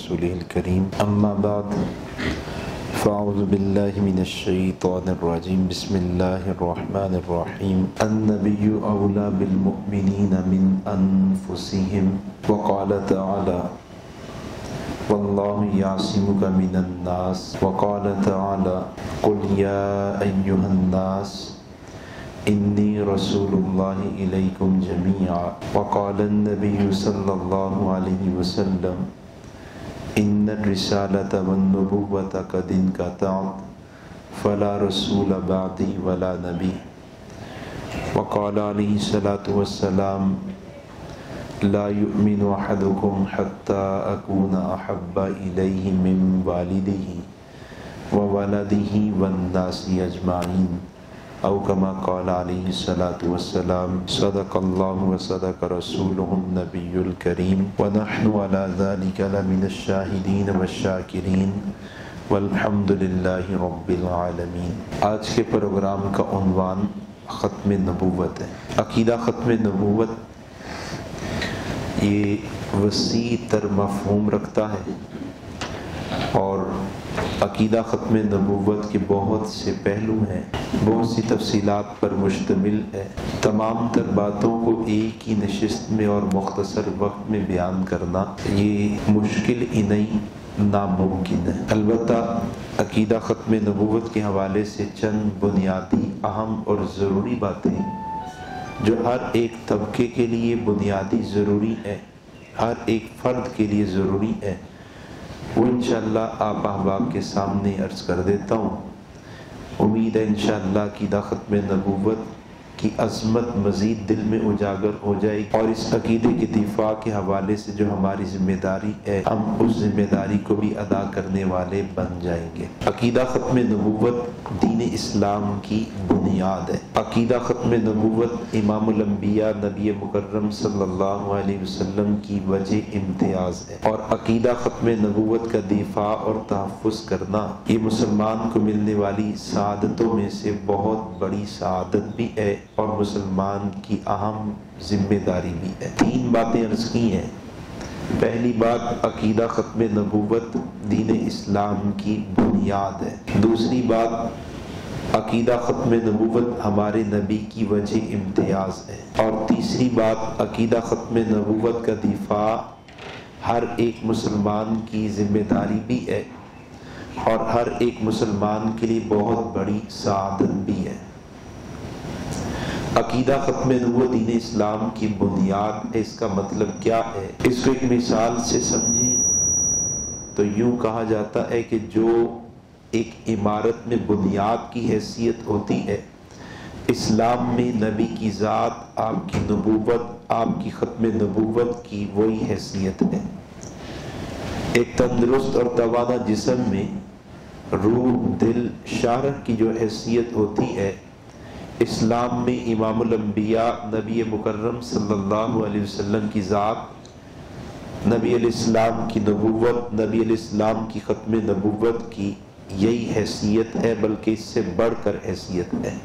رسوله الكريم أما بعد فأعوذ بالله من الشيطان الرجيم بسم الله الرحمن الرحيم النبي أولى بالمؤمنين من أنفسهم وقال تعالى والله يعصمك من الناس وقال تعالى قل يا أيها الناس إني رسول الله إليكم جميعا وقال النبي صلى الله عليه وسلم إن الرسالة والنبوة قد انقطعت فلا رسول بعدي ولا نبي وقال عليه الصلاة والسلام لا يؤمن أحدكم حتى أكون أحب إليه من والده وولده والناس أجمعين أو كما قال عليه الصلاة والسلام صدق الله وصدق رسوله النبي الكريم ونحن على ذلك لمن الشاهدين والشاكرين والحمد لله رب العالمین۔ آج کے پروگرام کا عنوان ختم نبوت ہے۔ عقیدہ ختم نبوت یہ وسیع تر مفہوم رکھتا ہے اور عقیدہ ختم نبوت کے بہت سے پہلو ہیں، بہت سی تفصیلات پر مشتمل ہے۔ تمام تر باتوں کو ایک ہی نشست میں اور مختصر وقت میں بیان کرنا یہ مشکل ہی نہیں ناممکن ہے۔ البتہ عقیدہ ختم نبوت کے حوالے سے چند بنیادی اہم اور ضروری باتیں جو ہر ایک طبقے کے لیے بنیادی ضروری ہے، ہر ایک فرد کے لیے ضروری ہے، وہ انشاءاللہ آپ احباب کے سامنے عرض کر دیتا ہوں۔ امید ہے انشاءاللہ عقیدہ ختم نبوت کی عظمت مزید دل میں اجاگر ہو جائے گی اور اس عقیدے کے دفاع کے حوالے سے جو ہماری ذمہ داری ہے ہم اس ذمہ داری کو بھی ادا کرنے والے بن جائیں گے۔ عقیدہ ختم نبوت دین اسلام کی بنیاد ہے۔ عقیدہ ختم نبوت امام الانبیاء نبی مکرم صلی اللہ علیہ وسلم کی وجہ امتیاز ہے اور عقیدہ ختم نبوت کا دفاع اور تحفظ کرنا یہ مسلمان کو ملنے والی سعادتوں میں سے بہت بڑی سعادت بھی ہے اور مسلمان کی اہم ذمہ داری بھی ہے۔ تین باتیں عرض کی ہیں۔ پہلی بات عقیدہ ختم نبوت دین اسلام کی بنیاد ہے۔ دوسری بات عقیدہ ختم نبوت ہمارے نبی کی وجہ امتیاز ہے اور تیسری بات عقیدہ ختم نبوت کا دفاع ہر ایک مسلمان کی ذمہ داری بھی ہے اور ہر ایک مسلمان کے لیے بہت بڑی سعادت بھی ہے۔ عقیدہ ختم نبوت دین اسلام کی بنیاد ہے، اس کا مطلب کیا ہے؟ اس کو ایک مثال سے سمجھیں تو یوں کہا جاتا ہے کہ جو ایک عمارت میں بنیاد کی حیثیت ہوتی ہے، اسلام میں نبی کی ذات، آپ کی نبوت، آپ کی ختم نبوت کی وہی حیثیت ہے۔ ایک تندرست اور توانا جسم میں روح، دل، شارح کی جو حیثیت ہوتی ہے، اسلام میں امام الانبیاء نبی مکرم صلی اللہ علیہ وسلم کی ذات، نبی علیہ السلام کی نبوت، نبی علیہ السلام کی ختم نبوت کی یہی حیثیت ہے، بلکہ اس سے بڑھ کر حیثیت ہے۔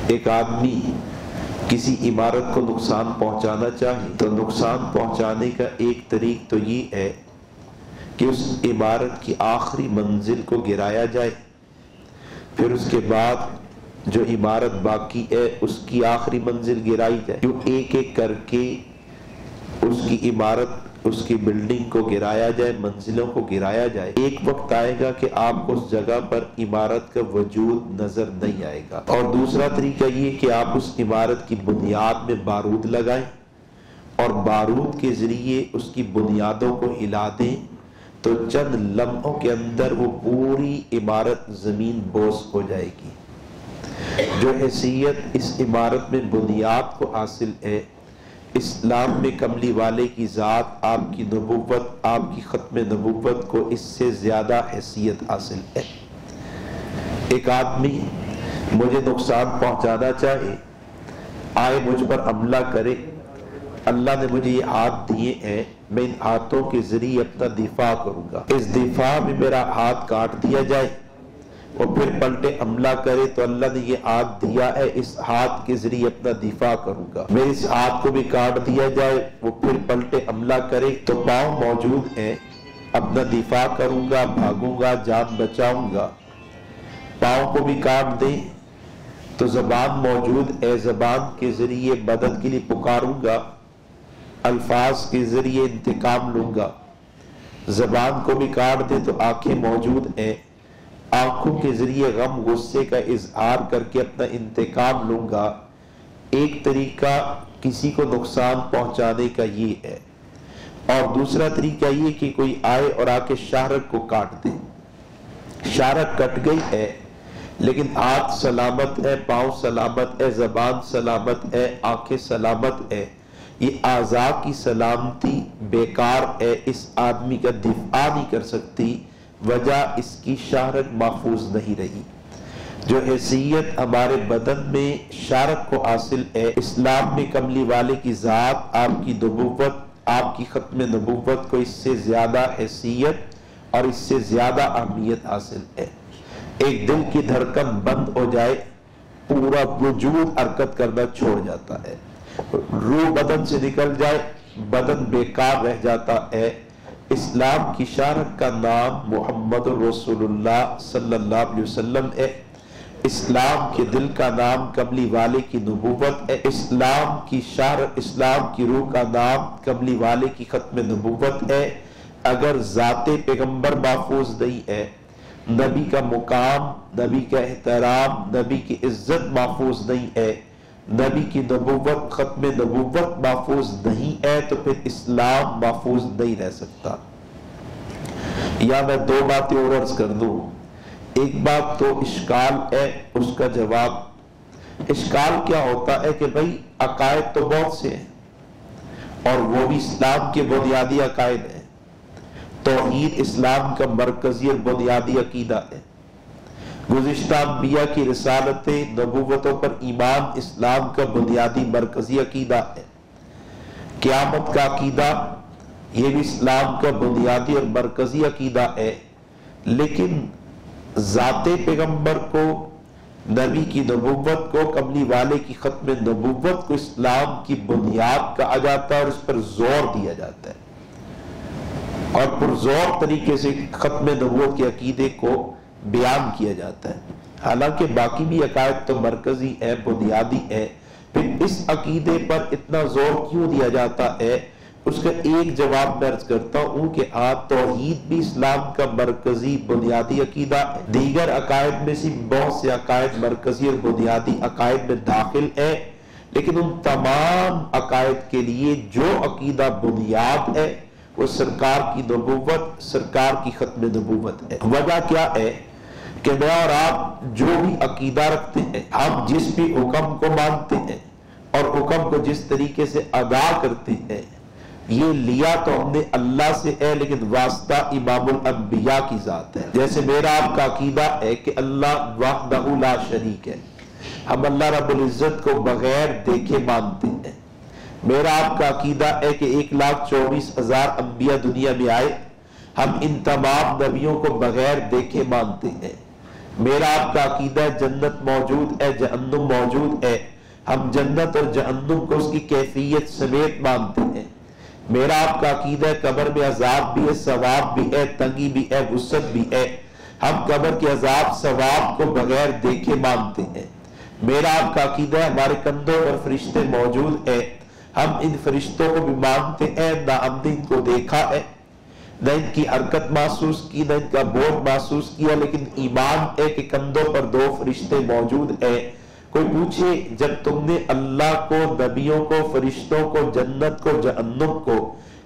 ایک آدمی کسی عمارت کو نقصان پہنچانا چاہے تو نقصان پہنچانے کا ایک طریق تو یہ ہے کہ اس عمارت کی آخری منزل کو گرایا جائے، پھر اس کے بعد جو عمارت باقی ہے اس کی آخری منزل گرائی جائے، جو ایک ایک کر کے اس کی عمارت، اس کی بلڈنگ کو گرایا جائے، منزلوں کو گرایا جائے۔ ایک وقت آئے گا کہ آپ کو اس جگہ پر عمارت کا وجود نظر نہیں آئے گا۔ اور دوسرا طریقہ یہ کہ آپ اس عمارت کی بنیاد میں بارود لگائیں اور بارود کے ذریعے اس کی بنیادوں کو ہلا دیں تو چند لمحوں کے اندر وہ پوری عمارت زمین بوس ہو جائے گی۔ جو حیثیت اس عمارت میں بنیاد کو حاصل ہے، اسلام میں کملی والے کی ذات، آپ کی نبوت، آپ کی ختم نبوت کو اس سے زیادہ حیثیت حاصل ہے۔ ایک آدمی مجھے نقصان پہنچانا چاہے، آئے مجھ پر حملہ کرے، اللہ نے مجھے یہ ہاتھ دیے ہیں، میں ان ہاتھوں کے ذریعے اپنا دفاع کروں گا۔ اس دفاع میں میرا ہاتھ کاٹ دیا جائے اور پھر پلٹے حملہ کرے تو اللہ نے یہ ہاتھ دیا ہے، اس ہاتھ کے ذریعے اپنا دفاع کروں گا۔ میرے اس ہاتھ کو بھی کاٹ دیا جائے، وہ پھر پلٹے حملہ کرے تو پاؤں موجود ہیں، اپنا دفاع کروں گا، بھاگوں گا، جان بچاؤں گا، پاؤں کو بھی کاٹ دیں تو زبان موجود ہے، زبان کے ذریعے مدد کے لیے پکاروں گا، الفاظ کے ذریعے انتقام لوں گا۔ زبان کو بھی کاٹ دے تو آنکھیں موجود ہیں، آنکھوں کے ذریعے غم غصے کا اظہار کر کے اپنا انتقام لوں گا۔ ایک طریقہ کسی کو نقصان پہنچانے کا یہ ہے، اور دوسرا طریقہ یہ کہ کوئی آئے اور آ کے شاہرگ کو کاٹ دے۔ شاہرگ کٹ گئی ہے لیکن ہاتھ سلامت ہے، پاؤں سلامت ہے، زبان سلامت ہے، آنکھیں سلامت ہے، یہ اعضاء کی سلامتی بیکار ہے، اس آدمی کا دفاع نہیں کر سکتی، وجہ اس کی شاہرگ محفوظ نہیں رہی۔ جو حیثیت ہمارے بدن میں شاہرگ کو حاصل ہے، اسلام میں کملی والے کی ذات، آپ کی نبوت، آپ کی ختم نبوت کو اس سے زیادہ حیثیت اور اس سے زیادہ اہمیت حاصل ہے۔ ایک دل کی دھڑکن بند ہو جائے، پورا وجود حرکت کرنا چھوڑ جاتا ہے، روح بدن سے نکل جائے، بدن بیکار رہ جاتا ہے۔ اسلام کی شاہرگ کا نام محمد رسول اللہ صلی اللہ علیہ وسلم ہے، اسلام کے دل کا نام کملی والے کی نبوت ہے، اسلام کی شاہرگ، اسلام کی روح کا نام کملی والے کی ختم نبوت ہے۔ اگر ذات پیغمبر محفوظ نہیں ہے، نبی کا مقام، نبی کا احترام، نبی کی عزت محفوظ نہیں ہے، نبی کی نبوت، ختم نبوت محفوظ نہیں ہے، تو پھر اسلام محفوظ نہیں رہ سکتا۔ یا میں دو باتیں اور عرض کر دوں۔ ایک بات تو اشکال ہے، اس کا جواب۔ اشکال کیا ہوتا ہے کہ بھئی عقائد تو بہت سے ہیں، اور وہ بھی اسلام کے بنیادی عقائد ہیں۔ توحید اسلام کا مرکزی اور بنیادی عقیدہ ہے۔ گزشتہ انبیاء کی رسالتیں، نبوتوں پر ایمان اسلام کا بنیادی مرکزی عقیدہ ہے۔ قیامت کا عقیدہ یہ بھی اسلام کا بنیادی اور مرکزی عقیدہ ہے، لیکن ذات پیغمبر کو، نبی کی نبوت کو، کملی والے کی ختم نبوت کو اسلام کی بنیاد کہا جاتا ہے اور اس پر زور دیا جاتا ہے، اور پرزور طریقے سے ختم نبوت کے عقیدے کو بیان کیا جاتا ہے۔ حالانکہ باقی بھی عقائد تو مرکزی ہے، بنیادی ہے، پھر اس عقیدے پر اتنا زور کیوں دیا جاتا ہے؟ اس کا ایک جواب میں عرض کرتا ہوں کہ توحید بھی اسلام کا مرکزی بنیادی عقیدہ ہے۔ دیگر عقائد میں سے بہت سے عقائد مرکزی اور بنیادی عقائد میں داخل ہے، لیکن ان تمام عقائد کے لیے جو عقیدہ بنیاد ہے وہ سرکار کی نبوت، سرکار کی ختم نبوت ہے۔ وجہ کیا ہے کہ میں اور آپ جو بھی عقیدہ رکھتے ہیں، ہم جس بھی حکم کو مانتے ہیں اور حکم کو جس طریقے سے ادا کرتے ہیں، یہ لیا تو ہم نے اللہ سے ہے، لیکن واسطہ امام الانبیاء کی ذات ہے۔ جیسے میرا آپ کا عقیدہ ہے کہ اللہ وحدہ لا شریک ہے، ہم اللہ رب العزت کو بغیر دیکھے مانتے ہیں۔ میرا آپ کا عقیدہ ہے کہ 1,24,000 انبیاء دنیا میں آئے، ہم ان تمام نبیوں کو بغیر دیکھے مانتے ہیں۔ میرا آپ کا عقیدہ ہے جنت موجود ہے، جہنم موجود ہے، ہم جنت اور جہنم کو اس کی کیفیت سمیت مانتے ہیں۔ میرا آپ کا عقیدہ ہے قبر میں عذاب بھی ہے، ثواب بھی ہے، تنگی بھی ہے، وسعت بھی ہے، ہم قبر کے عذاب ثواب کو بغیر دیکھے مانتے ہیں۔ میرا آپ کا عقیدہ ہے ہمارے کندھوں پر فرشتے موجود ہیں، ہم ان فرشتوں کو بھی مانتے ہیں، نہ ہم نے ان کو دیکھا ہے، نہ ان کی حرکت محسوس کی، نہ ان کا بوجھ محسوس کیا، لیکن ایمان ہے کہ کندھوں پر 2 فرشتے موجود ہیں۔ کوئی پوچھے جب تم نے اللہ کو، نبیوں کو، فرشتوں کو، جنت کو، جہنم کو،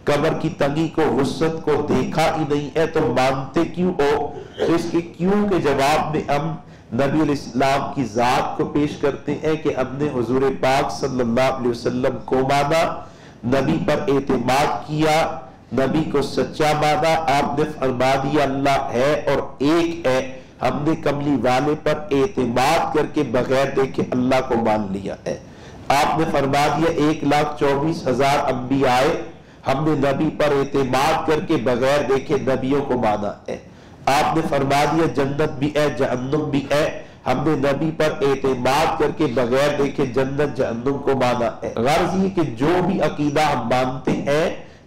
قبر کی تنگی کو، وسعت کو دیکھا ہی نہیں ہے تو مانتے کیوں ہو؟ تو اس کے کیوں کے جواب میں ہم نبی علیہ السلام کی ذات کو پیش کرتے ہیں کہ ہم نے حضور پاک صلی اللہ علیہ وسلم کو مانا، نبی پر اعتماد کیا، نبی کو سچا مانا۔ آپ نے فرما دیا اللہ ہے اور ایک ہے، ہم نے کملی والے پر اعتماد کر کے بغیر دیکھے اللہ کو مان لیا ہے۔ آپ نے فرما دیا 1,24,000 انبیاء آئے، ہم نے نبی پر اعتماد کر کے بغیر دیکھے نبیوں کو مانا ہے۔ آپ نے فرما دیا جنت بھی ہے، جہنم بھی ہے، ہم نے نبی پر اعتماد کر کے بغیر دیکھے جنت جہنم کو مانا ہے۔ غرض یہ کہ جو بھی عقیدہ ہم مانتے ہیں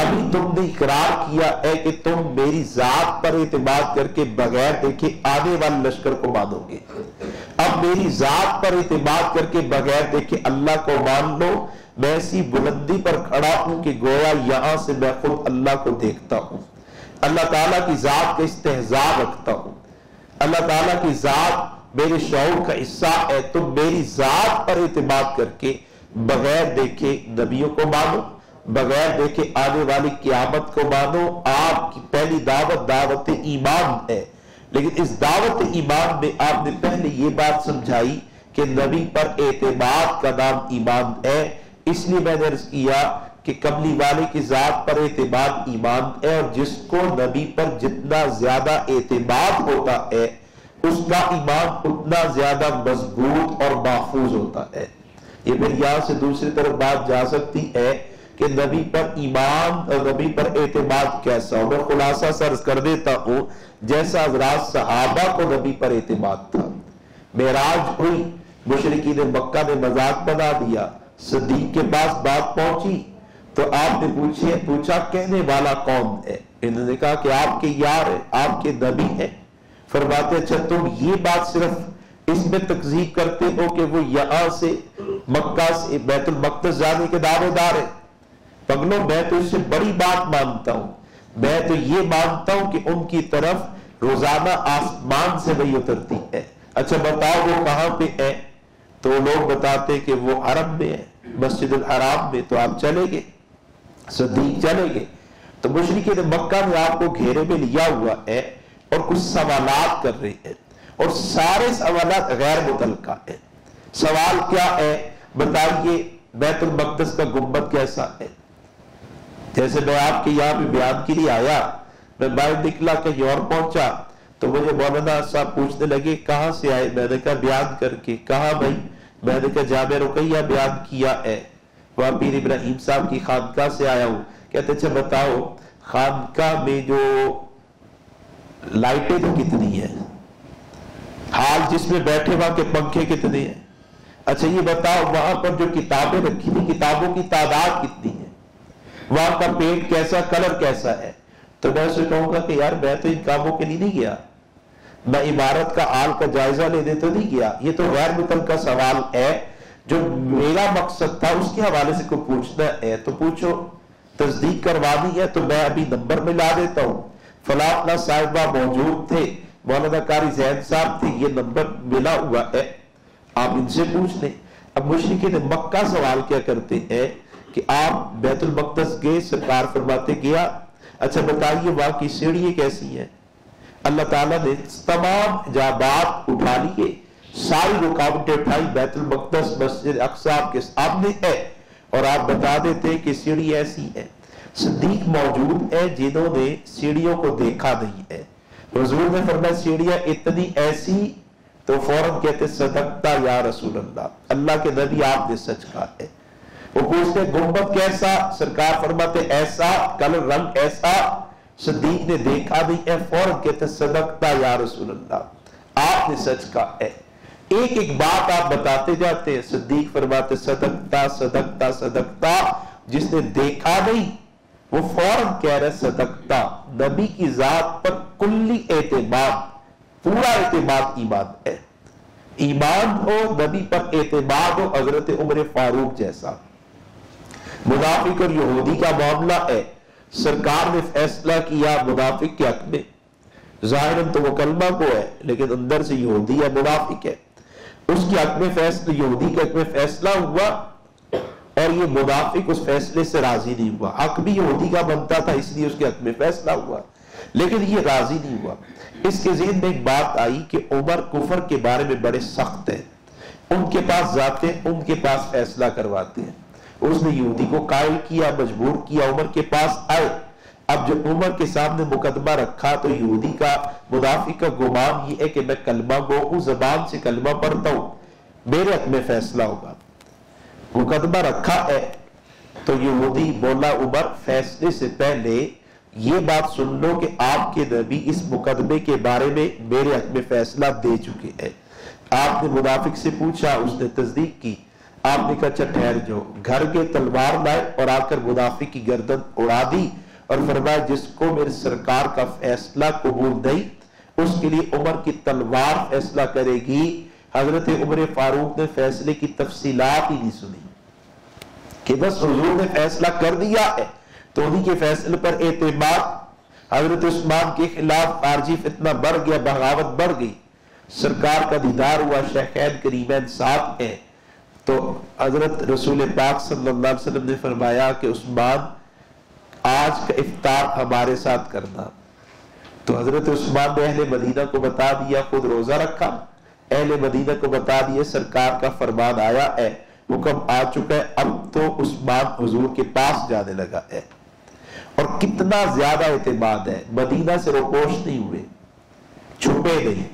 ابھی تم نے اقرار کیا ہے کہ تم میری ذات پر اعتماد کر کے بغیر دیکھے آنے والے لشکر کو مانو گے، اب میری ذات پر اعتماد کر کے بغیر دیکھے اللہ کو مان لو۔ میں ایسی بلندی پر کھڑا ہوں کہ گویا یہاں سے میں خود اللہ کو دیکھتا ہوں، اللہ تعالیٰ کی ذات کا استحضاء رکھتا ہوں، اللہ تعالیٰ کی ذات میرے شعور کا حصہ ہے۔ تم میری ذات پر اعتماد کر کے بغیر دیکھے نبیوں کو مانو، بغیر دیکھے آنے والی قیامت کو مانو۔ آپ کی پہلی دعوت دعوت ایمان ہے، لیکن اس دعوت ایمان میں آپ نے پہلے یہ بات سمجھائی کہ نبی پر اعتماد کا نام ایمان ہے۔ اس لیے میں نے عرض کیا کہ کملی والے کی ذات پر اعتماد ایمان ہے، اور جس کو نبی پر جتنا زیادہ اعتماد ہوتا ہے اس کا ایمان اتنا زیادہ مضبوط اور محفوظ ہوتا ہے۔ یہ پھر یہاں سے دوسری طرف بات جا سکتی ہے کہ نبی پر ایمان اور نبی پر اعتماد کیسا ہو۔ میں خلاصہ سرز کر دیتا ہوں، جیسا حضرات صحابہ کو نبی پر اعتماد تھا، معراج ہوئی، مشرکین مکہ نے مذاق بنا دیا، صدیق کے پاس بات پہنچی تو آپ نے پوچھا کہنے والا کون ہے؟ انہوں نے کہا کہ آپ کے یار ہیں، آپ کے نبی ہیں۔ فرماتے اچھا تم یہ بات صرف اس میں تکذیب کرتے ہو کہ وہ یہاں سے مکہ سے بیت المقدس جانے کے دعوے دار ہیں؟ پگلو میں تو اس سے بڑی بات مانتا ہوں، میں تو یہ مانتا ہوں کہ ان کی طرف روزانہ آسمان سے وحی اترتی ہے۔ اچھا بتاؤ وہ کہاں پہ ہے؟ تو لوگ بتاتے کہ وہ حرم میں ہے، مسجد الحرام میں۔ تو آپ چلے گئے، صدیق چلے گئے، تو مشرکین مکہ نے آپ کو گھیرے میں لیا ہوا ہے اور کچھ سوالات کر رہے ہیں، اور سارے سوالات غیر متعلقہ ہیں۔ سوال کیا ہے؟ بتائیے بیت المقدس کا گنبد کیسا ہے؟ جیسے میں آپ کے یہاں بھی بیان کے لیے آیا، میں باہر نکلا کہیں اور پہنچا تو مجھے مولانا صاحب پوچھنے لگے کہاں سے آئے؟ میں نے کہا بیان کر کے۔ کہاں بھائی؟ میں نے کہا جامع رقیہ بیان کیا ہے، وہاں پیر ابراہیم صاحب کی خانقاہ سے آیا ہوں۔ کہتے اچھا بتاؤ خانقاہ میں جو لائٹیں تو کتنی ہیں؟ حال جس میں بیٹھے وہاں کے پنکھے کتنے ہیں؟ اچھا یہ بتاؤ وہاں پر جو کتابیں رکھی تھی کتابوں کی تعداد کتنی ہے؟ وہاں کا پینٹ کیسا، کلر کیسا ہے؟ تو میں اسے کہوں گا کہ یار میں تو ان کاموں کے لیے نہیں گیا، میں عمارت کا حال کا جائزہ لینے تو نہیں گیا، یہ تو غیر متعلقہ سوال ہے۔ جو میرا مقصد تھا اس کے حوالے سے کوئی پوچھنا ہے تو پوچھو، تصدیق کروانی ہے تو میں ابھی نمبر ملا دیتا ہوں، فلاں صاحبہ موجود تھے، مولانا قاری زین صاحب تھے، یہ نمبر ملا ہوا ہے، آپ ان سے پوچھ لیں۔ اب مشرکین مکہ سوال کیا کرتے ہیں کہ آپ بیت المقدس گئے؟ سرکار فرماتے گیا۔ اچھا بتائیے وہاں کی سیڑھیاں کیسی ہیں؟ اللہ تعالیٰ نے تمام حجابات اٹھا لیے، ساری رکاوٹیں اٹھائی، بیت المقدس مسجد اقصی کے سامنے ہے، اور آپ بتا دیتے کہ سیڑھی ایسی ہے۔ صدیق موجود ہے جنہوں نے سیڑھیوں کو دیکھا نہیں ہے۔ حضور نے فرمایا سیڑھیاں اتنی ایسی، تو فوراً کہتے صدقتا یا رسول اللہ، اللہ کے نبی آپ نے سچ کہا ہے۔ وہ پوچھتے گنبد کیسا؟ سرکار فرماتے ایسا، کلر رنگ ایسا۔ صدیق نے دیکھا نہیں ہے، فوراً کہتے صدقتا یا رسول اللہ، آپ نے سچ کہا ہے۔ ایک ایک بات آپ بتاتے جاتے ہیں، صدیق فرماتے صدقتا صدقتا صدقتا۔ جس نے دیکھا نہیں وہ فوراً کہہ رہے صدقتا۔ نبی کی ذات پر کلی اعتماد، پورا اعتماد ایمان ہے۔ ایمان ہو، نبی پر اعتماد ہو، حضرت عمر فاروق جیسا۔ منافق اور یہودی کا معاملہ ہے، سرکار نے فیصلہ کیا منافق کے حق میں، ظاہراً تو وہ کلمہ کو ہے لیکن اندر سے یہودی ہے، منافق ہے، اس کے حق میں فیصلہ، یہودی کے حق میں فیصلہ ہوا، اور یہ منافق اس فیصلے سے راضی نہیں ہوا۔ حق بھی یہودی کا بنتا تھا اس لیے اس کے حق میں فیصلہ ہوا، لیکن یہ راضی نہیں ہوا۔ اس کے ذہن میں ایک بات آئی کہ عمر کفر کے بارے میں بڑے سخت ہیں، ان کے پاس جاتے ہیں، ان کے پاس فیصلہ کرواتے ہیں۔ اس نے یہودی کو قائل کیا، مجبور کیا عمر کے پاس آئے۔ اب جب عمر کے سامنے مقدمہ رکھا تو یہودی کا، منافق کا گمان یہ ہے کہ میں کلمہ گو ہوں، زبان سے کلمہ پڑھتا ہوں، میرے حق میں فیصلہ ہوگا۔ مقدمہ رکھا ہے تو یہودی بولا عمر فیصلے سے پہلے یہ بات سن لو کہ آپ کے نبی اس مقدمے کے بارے میں میرے حق میں فیصلہ دے چکے ہیں۔ آپ نے منافق سے پوچھا، اس نے تصدیق کی۔ آپ نے کہا اچھا ٹھہر جو، گھر کے تلوار لائے اور آ کر مدافع کی گردن اڑا دی اور فرمایا جس کو میرے سرکار کا فیصلہ قبول نہیں اس کے لیے عمر کی تلوار فیصلہ کرے گی۔ حضرت عمر فاروق نے فیصلے کی تفصیلات ہی نہیں سنی کہ بس حضور نے فیصلہ کر دیا ہے تو انہی کے فیصلے پر اعتماد۔ حضرت عثمان کے خلاف خارجی فتنہ بڑھ گیا، بغاوت بڑھ گئی، سرکار کا دیدار ہوا، شیخین کریمین ساتھ ہیں، تو حضرت رسول پاک صلی اللہ علیہ وسلم نے فرمایا کہ عثمان آج کا افطار ہمارے ساتھ کرنا۔ تو حضرت عثمان نے اہل مدینہ کو بتا دیا، خود روزہ رکھا، اہل مدینہ کو بتا دیا سرکار کا فرمان آیا ہے، حکم آ چکا ہے، اب تو عثمان حضور کے پاس جانے لگا ہے۔ اور کتنا زیادہ اعتماد ہے، مدینہ سے روپوش نہیں ہوئے، چھپے نہیں،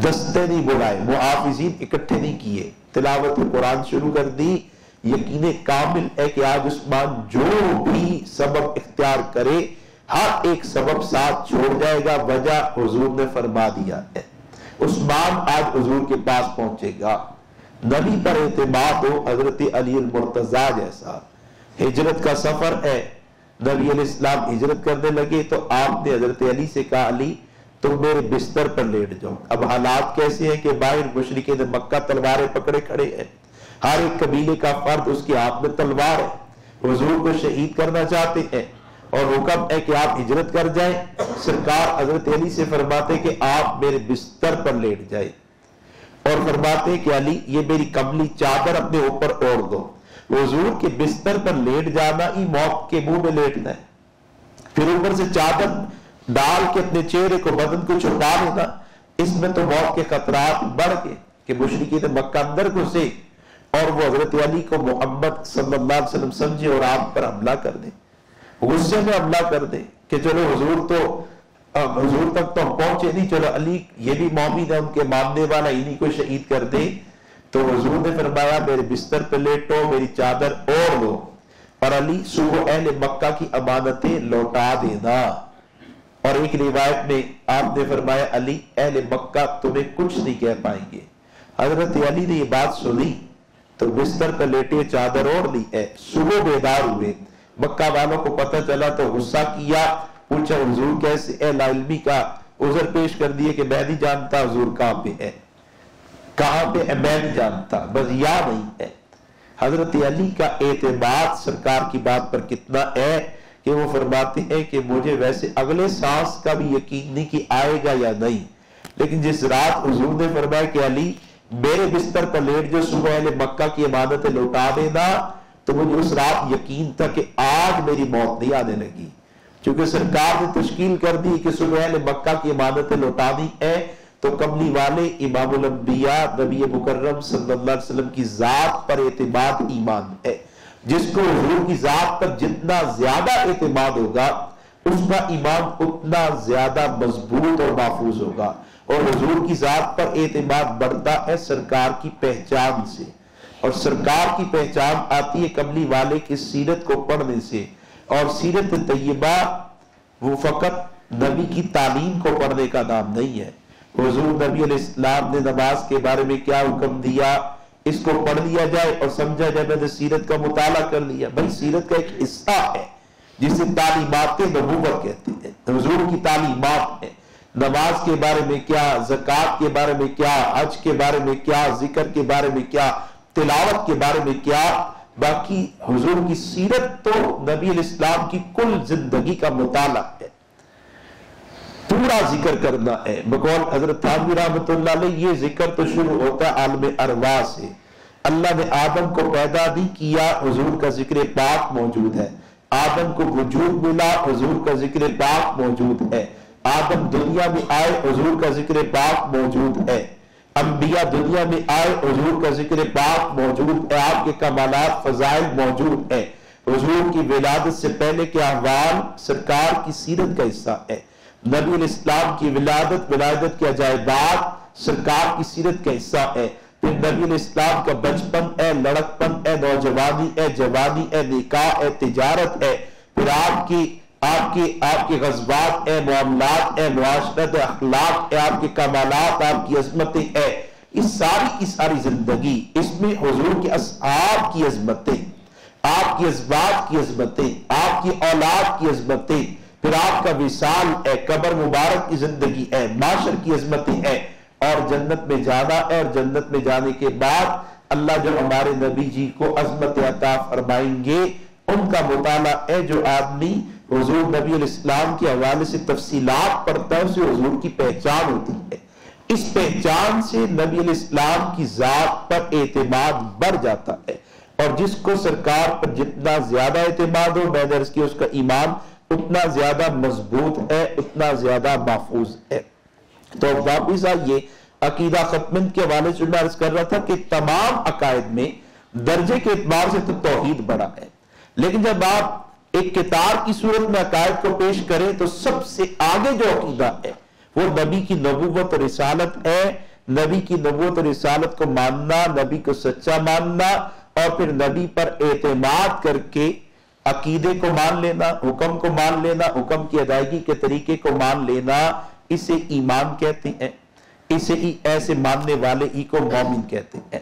دستے نہیں بلائے، محافظین اکٹھے نہیں کیے، تلاوت قرآن شروع کر دی۔ یقین کامل ہے کہ آج عثمان جو بھی سبب اختیار کرے ہر ایک سبب ساتھ چھوڑ جائے گا، وجہ حضور نے فرما دیا ہے۔ عثمان آج حضور کے پاس پہنچے گا۔ نبی پر اعتماد ہو، حضرت علی المرتضیٰ جیسا، ہجرت کا سفر ہے، نبی علیہ السلام ہجرت کرنے لگے تو آپ نے حضرت علی سے کہا علی تم میرے بستر پر لیٹ جاؤ۔ اب حالات کیسے ہیں کہ باہر مشرکین مکہ تلواریں پکڑے کھڑے ہیں، ہر ایک قبیلے کا فرد اس کے ہاتھ میں تلوار ہے، حضور کو شہید کرنا چاہتے ہیں اور حکم ہے کہ آپ ہجرت کر جائیں۔ سرکار حضرت علی سے فرماتے کہ آپ میرے بستر پر لیٹ جائیں اور فرماتے کہ علی یہ میری کملی چادر اپنے اوپر اوڑھ دو۔ حضور کے بستر پر لیٹ جانا ہی موت کے منہ میں لیٹنا ہے، پھر اوپر سے چادر ڈال کے اپنے چہرے کو بدن کو چھپا لینا، اس میں تو موت کے خطرات بڑھ گئے کہ مشرکین مکہ اندر گھسے اور وہ حضرت علی کو محمد صلی اللہ علیہ وسلم سمجھے اور آپ پر حملہ کر دیں، غصے میں حملہ کر دیں کہ چلو حضور تک تو ہم پہنچے نہیں، چلو علی یہ بھی مومن ہے، ان کے ماننے والا انہی کو شہید کر دے۔ تو حضور نے فرمایا میرے بستر پہ لیٹو، میری چادر اوڑھ دو اور علی صبح اہل مکہ کی امانتیں لوٹا دینا۔ اور ایک روایت میں آپ نے فرمایا علی اہل مکہ تمہیں کچھ نہیں کہہ پائیں گے۔ حضرت علی نے یہ بات سنی تو بستر پر لیٹے، چادر اوڑھ لی ہے، صبح بیدار ہوئے، مکہ والوں کو پتہ چلا تو غصہ کیا، پوچھا حضور کیسے؟ اے لاعلمی کا عذر پیش کر دیے کہ میں نہیں جانتا حضور کہاں پہ ہے، کہاں پہ ہے میں نہیں جانتا، بس یا نہیں ہے۔ حضرت علی کا اعتماد سرکار کی بات پر کتنا ہے کہ وہ فرماتے ہیں کہ مجھے ویسے اگلے سانس کا بھی یقین نہیں کہ آئے گا یا نہیں، لیکن جس رات حضور نے فرمایا کہ علی میرے بستر پر لیٹ جو صبح اہل مکہ کی امانتیں لوٹا دینا، تو مجھے اس رات یقین تھا کہ آج میری موت نہیں آنے لگی، چونکہ سرکار نے تشکیل کر دی کہ صبح اہل مکہ کی امانتیں لوٹانی ہے۔ تو کملی والے امام الانبیاء نبی مکرم صلی اللہ علیہ وسلم کی ذات پر اعتماد ایمان ہے۔ جس کو حضور کی ذات پر جتنا زیادہ اعتماد ہوگا اس کا ایمان اتنا زیادہ مضبوط اور محفوظ ہوگا، اور حضور کی ذات پر اعتماد بڑھتا ہے سرکار کی پہچان سے، اور سرکار کی پہچان آتی ہے کملی والے کی سیرت کو پڑھنے سے۔ اور سیرت طیبہ وہ فقط نبی کی تعلیم کو پڑھنے کا نام نہیں ہے۔ حضور نبی علیہ السلام نے نماز کے بارے میں کیا حکم دیا، اس کو پڑھ لیا جائے اور سمجھا جائے میں نے سیرت کا مطالعہ کر لیا۔ بھائی سیرت کا ایک حصہ ہے جسے تعلیمات نبوت کہتے ہیں، حضور کی تعلیمات ہیں، نماز کے بارے میں کیا، زکوٰۃ کے بارے میں کیا، حج کے بارے میں کیا، ذکر کے بارے میں کیا، تلاوت کے بارے میں کیا۔ باقی حضور کی سیرت تو نبی علیہ السلام کی کل زندگی کا مطالعہ ہے، پورا ذکر کرنا ہے۔ بقول حضرت تھانوی رحمۃ اللہ علیہ یہ ذکر تو شروع ہوتا ہے عالم ارواح سے۔ اللہ نے آدم کو پیدا نہیں کیا، حضور کا ذکر پاک موجود ہے۔ آدم کو وجود ملا، حضور کا ذکر پاک موجود ہے۔ آدم دنیا میں آئے، حضور کا ذکر پاک موجود ہے۔ انبیاء دنیا میں آئے، حضور کا ذکر پاک موجود ہے، آپ کے کمالات فضائل موجود ہے۔ حضور کی ولادت سے پہلے کے احوال سرکار کی سیرت کا حصہ ہے۔ نبی علیہ السلام کی ولادت کے عجائبات سرکار کی سیرت کا حصہ ہے۔ پھر نبی علیہ السلام کا بچپن ہے، لڑکپن ہے، نوجوانی ہے، جوانی ہے، نکاح ہے، تجارت ہے، پھر آپ کے غزوات ہے، معاملات ہے، معاشرت ہے، اخلاق ہے، آپ کے کمالات، آپ کی عظمتیں ہے، اس ساری کی ساری زندگی، اس میں حضور کے اصحاب کی عظمتیں، آپ کی ازواج کی عظمتیں، آپ کی اولاد کی عظمتیں، پھر آپ کا وصال ہے، قبر مبارک کی زندگی ہے، معاشر کی عظمتیں ہے، اور جنت میں جانا ہے، اور جنت میں جانے کے بعد اللہ جو ہمارے نبی جی کو عظمت عطا فرمائیں گے ان کا مطالعہ ہے۔ جو آدمی حضور نبی علیہ السلام کے حوالے سے تفصیلات پڑھتا ہے اسے حضور کی پہچان ہوتی ہے، اس پہچان سے نبی علیہ السلام کی ذات پر اعتماد بڑھ جاتا ہے، اور جس کو سرکار پر جتنا زیادہ اعتماد ہو، میں نے عرض کیا، اس کا ایمان اتنا زیادہ مضبوط ہے، اتنا زیادہ محفوظ ہے۔ تو واپس آئیے عقیدہ ختم کے حوالے سے میں عرض کر رہا تھا کہ تمام عقائد میں درجے کے اعتبار سے تو توحید بڑا ہے، لیکن جب آپ ایک کتاب کی صورت میں عقائد کو پیش کریں تو سب سے آگے جو عقیدہ ہے وہ نبی کی نبوت اور رسالت ہے۔ نبی کی نبوت اور رسالت کو ماننا، نبی کو سچا ماننا، اور پھر نبی پر اعتماد کر کے عقیدے کو مان لینا، حکم کو مان لینا، حکم کی ادائیگی کے طریقے کو مان لینا، اسے ایمان کہتے ہیں، اسے ایسے ماننے والے ہی کو مومن کہتے ہیں۔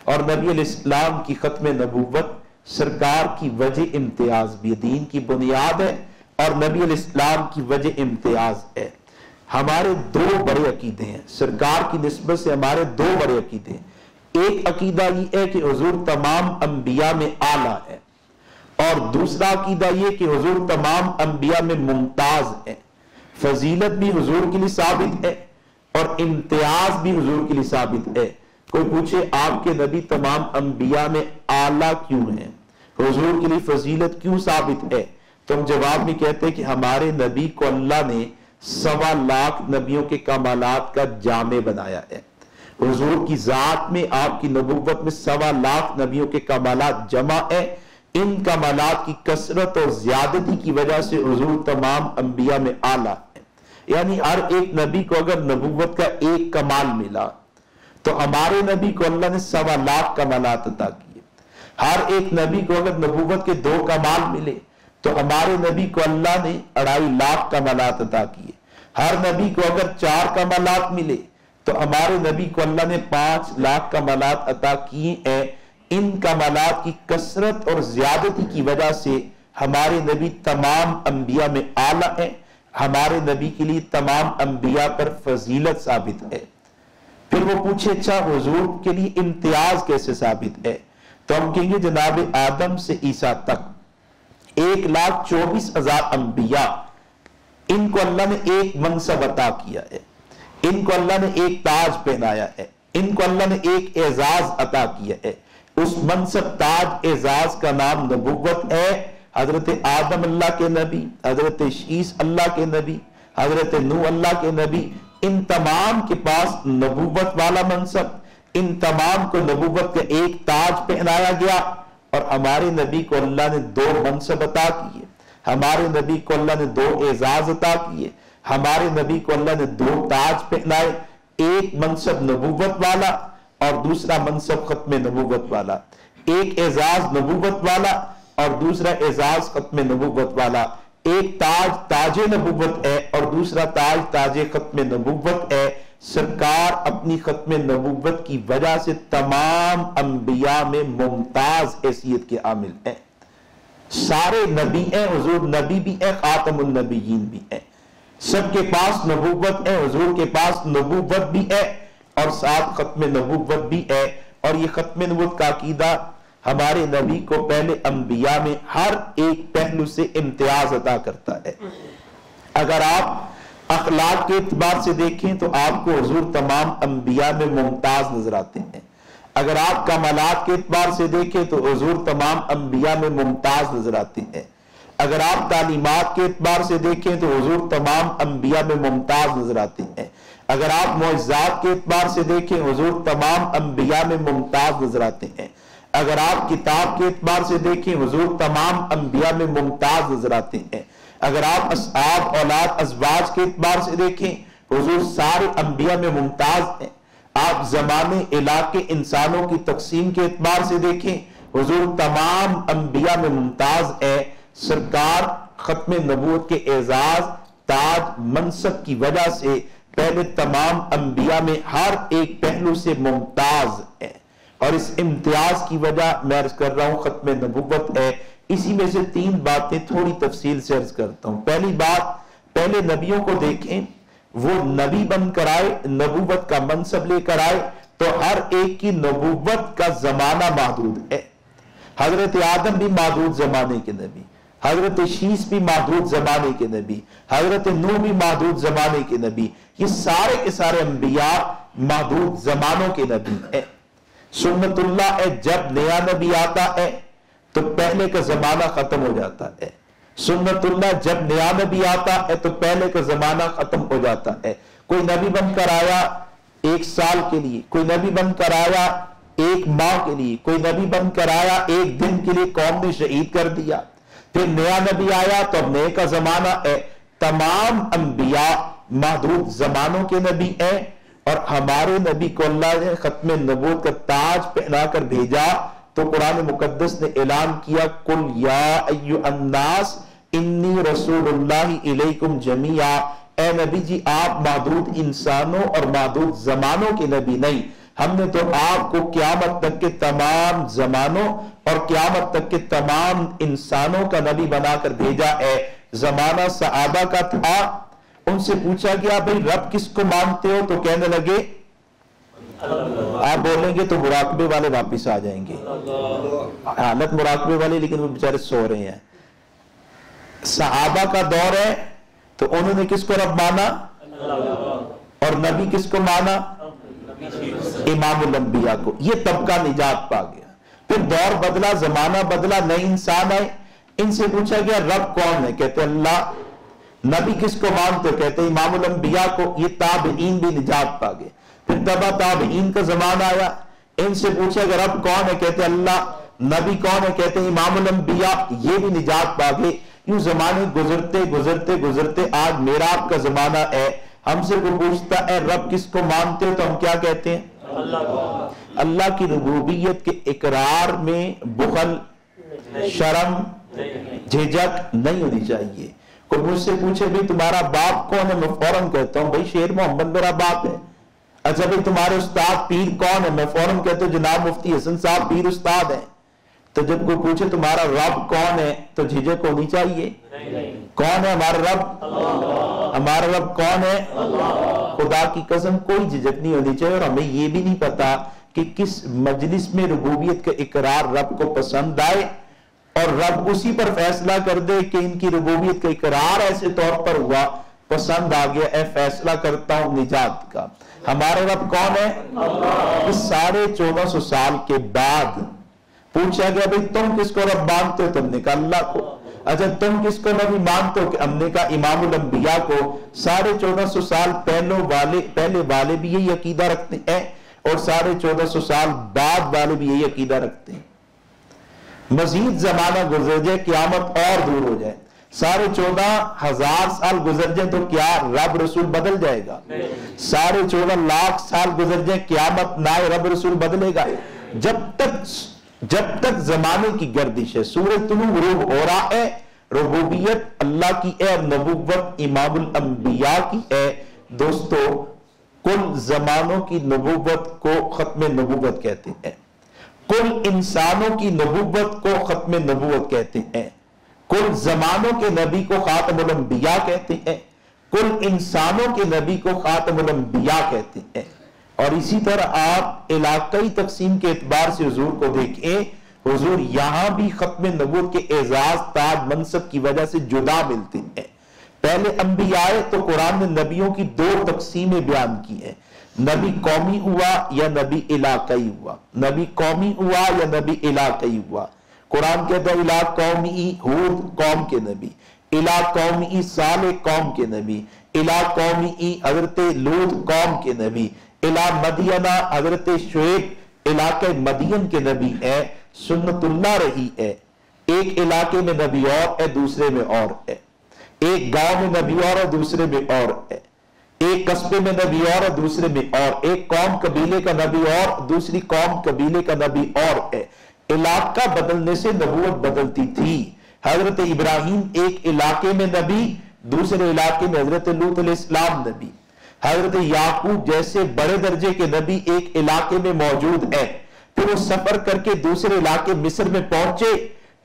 اور نبی علیہ السلام کی ختم نبوت سرکار کی وجہ امتیاز بھی دین کی بنیاد ہے، اور نبی علیہ السلام کی وجہ امتیاز ہے۔ ہمارے دو بڑے عقیدے ہیں، سرکار کی نسبت سے ہمارے دو بڑے عقیدے ہیں۔ ایک عقیدہ یہ ہے کہ حضور تمام انبیاء میں اعلیٰ ہے، اور دوسرا عقیدہ یہ کہ حضور تمام انبیاء میں ممتاز ہے۔ فضیلت بھی حضور کے لیے ثابت ہے اور امتیاز بھی حضور کے لیے ثابت ہے۔ کوئی پوچھے آپ کے نبی تمام انبیاء میں اعلیٰ کیوں ہیں، حضور کے لیے فضیلت کیوں ثابت ہے، تو ہم جواب میں کہتے ہیں کہ ہمارے نبی کو اللہ نے 1.25 لاکھ نبیوں کے کمالات کا جامع بنایا ہے۔ حضور کی ذات میں، آپ کی نبوت میں 1.25 لاکھ نبیوں کے کمالات جمع ہے۔ ان کمالات کی کثرت اور زیادتی کی وجہ سے حضور تمام انبیاء میں اعلیٰ ہے۔ یعنی ہر ایک نبی کو اگر نبوت کا ایک کمال ملا تو ہمارے نبی کو اللہ نے 1.25 لاکھ کمالات عطا کیے۔ ہر ایک نبی کو اگر نبوت کے 2 کمال ملے تو ہمارے نبی کو اللہ نے 2.5 لاکھ کمالات عطا کیے۔ ہر نبی کو اگر 4 کمالات ملے تو ہمارے نبی کو اللہ نے 5 لاکھ کمالات عطا کیے ہیں۔ ان کمالات کی کثرت اور زیادتی کی وجہ سے ہمارے نبی تمام انبیاء میں اعلیٰ ہیں۔ ہمارے نبی کے لیے تمام انبیاء پر فضیلت ثابت ہے۔ پھر وہ پوچھے اچھا حضور کے لیے امتیاز کیسے ثابت ہے، تو ہم کہیں گے جناب آدم سے عیسیٰ تک 1,24,000 انبیاء، ان کو اللہ نے ایک منصب عطا کیا ہے، ان کو اللہ نے ایک تاج پہنایا ہے، ان کو اللہ نے ایک اعزاز عطا کیا ہے۔ اس منصب، تاج، اعزاز کا نام نبوت ہے۔ حضرت آدم اللہ کے نبی، حضرت شیس اللہ کے نبی، حضرت نوح اللہ کے نبی، ان تمام کے پاس نبوت والا منصب، ان تمام کو نبوت کا ایک تاج پہنایا گیا، اور ہمارے نبی کو اللہ نے 2 منصب عطا کیے، ہمارے نبی کو اللہ نے 2 اعزاز عطا کیے، ہمارے نبی کو اللہ نے 2 تاج پہنائے، ایک منصب نبوت والا اور دوسرا منصب ختم نبوت والا، ایک اعزاز نبوت والا اور دوسرا اعزاز ختم نبوت والا، ایک تاج تاج نبوت ہے اور دوسرا تاج تاج ختم نبوت ہے۔ سرکار اپنی ختم نبوت کی وجہ سے تمام انبیاء میں ممتاز حیثیت کے عامل ہیں۔ سارے نبی ہیں، حضور نبی بھی ہے، خاتم النبیین بھی ہے، سب کے پاس نبوت ہے، حضور کے پاس نبوت بھی ہے اور ساتھ ختم نبوت بھی ہے۔ اور یہ ختم نبوت کا عقیدہ ہمارے نبی کو پہلے انبیاء میں ہر ایک پہلو سے امتیاز عطا کرتا ہے۔ اگر آپ اخلاق کے اعتبار سے دیکھیں تو آپ کو حضور تمام انبیاء میں ممتاز نظر آتے ہیں۔ اگر آپ کمالات کے اعتبار سے دیکھیں تو حضور تمام انبیاء میں ممتاز نظر آتے ہیں۔ اگر آپ تعلیمات کے اعتبار سے دیکھیں تو حضور تمام انبیاء میں ممتاز نظر آتے ہیں۔ اگر آپ معجزات کے اعتبار سے دیکھیں حضور تمام انبیاء میں ممتاز نظر آتے ہیں۔ اگر آپ کتاب کے اعتبار سے دیکھیں حضور تمام انبیاء میں ممتاز نظر آتے ہیں۔ اگر آپ اصحاب، اولاد، ازواج کے اعتبار سے دیکھیں حضور سارے انبیاء میں ممتاز ہیں۔ آپ زمانے، علاقے، انسانوں کی تقسیم کے اعتبار سے دیکھیں حضور تمام انبیاء میں ممتاز ہے۔ سرکار ختم نبوت کے اعزاز، تاج، منصب کی وجہ سے پہلے تمام انبیاء میں ہر ایک پہلو سے ممتاز ہے، اور اس امتیاز کی وجہ میں عرض کر رہا ہوں ختم نبوت ہے۔ اسی میں سے 3 باتیں تھوڑی تفصیل سے عرض کرتا ہوں۔ پہلی بات، پہلے نبیوں کو دیکھیں، وہ نبی بن کر آئے، نبوت کا منصب لے کر آئے، تو ہر ایک کی نبوت کا زمانہ محدود ہے۔ حضرت آدم بھی محدود زمانے کے نبی، حضرت شیس بھی محدود زمانے کے نبی، حضرت نوح بھی محدود زمانے کے نبی، یہ سارے کے سارے انبیاء محدود زمانوں کے نبی ہیں۔ سنت اللہ ہے، جب نیا نبی آتا ہے تو پہلے کا زمانہ ختم ہو جاتا ہے۔ سنت اللہ، جب نیا نبی آتا ہے تو پہلے کا زمانہ ختم ہو جاتا ہے۔ کوئی نبی بن کر آیا 1 سال کے لیے، کوئی نبی بن کر آیا 1 ماہ کے لیے، کوئی نبی بن کر آیا 1 دن کے لیے، قوم نے شہید کر دیا۔ پھر نیا نبی آیا تو اب نئے کا زمانہ ہے۔ تمام انبیاء محدود زمانوں کے نبی ہیں، اور ہمارے نبی کو اللہ نے ختم نبوت کا تاج پہنا کر بھیجا تو قرآن مقدس نے اعلان کیا، قل یا ایھا الناس انی رسول اللہ الیکم جمیعا، اے نبی جی آپ محدود انسانوں اور محدود زمانوں کے نبی نہیں، ہم نے تو آپ کو قیامت تک کے تمام زمانوں اور قیامت تک کے تمام انسانوں کا نبی بنا کر بھیجا ہے۔ زمانہ صحابہ کا تھا، ان سے پوچھا گیا بھئی رب کس کو مانتے ہو؟ تو کہنے لگے، آپ بولیں گے تو مراقبے والے واپس آ جائیں گے، حالت مراقبے والے، لیکن وہ بیچارے سو رہے ہیں۔ صحابہ کا دور ہے تو انہوں نے کس کو رب مانا؟ اور نبی کس کو مانا؟ امام الانبیاء کو۔ یہ طبقہ نجات پا گیا۔ پھر دور بدلا، زمانہ بدلا، نئے انسان آئے، ان سے پوچھا گیا رب کون ہے؟ کہتے اللہ۔ نبی کس کو مانتے؟ کہتے امام الانبیاء کو۔ یہ تابعین بھی نجات پا گئے۔ پھر تبع تابعین کا زمانہ آیا، ان سے پوچھا کہ رب کون ہے؟ کہتے اللہ۔ نبی کون ہے؟ کہتے امام الانبیاء۔ یہ بھی نجات پا گئے۔ یوں زمانے گزرتے گزرتے گزرتے آج میرا آپ کا زمانہ ہے۔ ہم سے کوئی پوچھتا ہے رب کس کو مانتے ہو تو ہم کیا کہتے ہیں؟ اللہ کی ربوبیت کے اقرار میں بخل، شرم، جھجک نہیں ہونی چاہیے۔ کوئی مجھ سے پوچھے بھی تمہارا باپ کون ہے، میں فوراً کہتا ہوں بھائی شیر محمد میرا باپ ہے۔ اچھا بھائی تمہارے استاد پیر کون ہے، میں فوراً کہتا ہوں جناب مفتی حسن صاحب پیر استاد ہیں۔ تو جب کوئی پوچھے تمہارا رب کون ہے تو جھجک ہونی چاہیے۔ کون ہے ہمارا رب؟ ہمارا رب کون ہے؟ خدا کی قسم کوئی جھجک نہیں ہونی چاہیے۔ اور ہمیں یہ بھی نہیں پتا کہ کس مجلس میں ربوبیت کا اقرار رب کو پسند آئے اور رب اسی پر فیصلہ کر دے کہ ان کی ربوبیت کا اقرار ایسے طور پر ہوا، پسند آ گیا، اے فیصلہ کرتا ہوں نجات کا۔ ہمارا رب کون ہے؟ اس 1450 سال کے بعد پوچھا گیا بھئی تم کس کو رب مانتے ہو؟ تم نے کہا اللہ کو۔ اچھا تم کس کو نبی مانتے ہو؟ کہ ہم نے کہا امام الانبیاء کو۔ 1450 سال پہلے والے بھی یہی عقیدہ رکھتے ہیں اور 1450 سال بعد والے بھی یہی عقیدہ رکھتے ہیں۔ مزید زمانہ گزر جائے قیامت اور دور ہو جائے، 14,500 سال گزر جائیں تو کیا رب رسول بدل جائے گا؟ 14.5 لاکھ سال گزر جائیں قیامت نہ آئے رب رسول بدلے گا؟ جب تک زمانے کی گردش ہے، سورج طلوع غروب ہو رہا ہے، ربوبیت اللہ کی ہے اور نبوت امام الانبیاء کی ہے۔ دوستو کل زمانوں کی نبوت کو ختم نبوت کہتے ہیں، کل انسانوں کی نبوت کو ختم نبوت کہتے ہیں، کل زمانوں کے نبی کو خاتم الانبیاء کہتے ہیں، کل انسانوں کے نبی کو خاتم الانبیاء کہتے ہیں۔ اور اسی طرح آپ علاقائی تقسیم کے اعتبار سے حضور کو دیکھیں، حضور یہاں بھی ختم نبوت کے اعزاز تاج منصب کی وجہ سے جدا ملتے ہیں۔ پہلے انبیاء آئے تو قرآن نے نبیوں کی 2 تقسیمیں بیان کی ہیں، نبی قومی ہوا یا نبی علاقائی ہوا، نبی قومی ہوا یا نبی علاقائی ہوا۔ قرآن کہتا ہے الا قومی ہود قوم کے نبی، الا قومی صالح قوم کے نبی، الا قومی حضرت لوط قوم کے نبی، الا مدینہ حضرت شعیب علاقہ مدین کے نبی ہے۔ سنت اللہ رہی ہے، ایک علاقے میں نبی اور ہے دوسرے میں اور ہے، ایک گاؤں میں نبی اور ہے دوسرے میں اور ہے، ایک قصبے میں نبی اور ہے دوسرے میں اور، ایک قوم قبیلے کا نبی اور دوسری قوم قبیلے کا نبی اور ہے۔ علاقہ بدلنے سے نبوت بدلتی تھی۔ حضرت ابراہیم ایک علاقے میں نبی، دوسرے علاقے میں حضرت لوط علیہ السلام نبی۔ حضرت یعقوب جیسے بڑے درجے کے نبی ایک علاقے میں موجود ہے، پھر وہ سفر کر کے دوسرے علاقے مصر میں پہنچے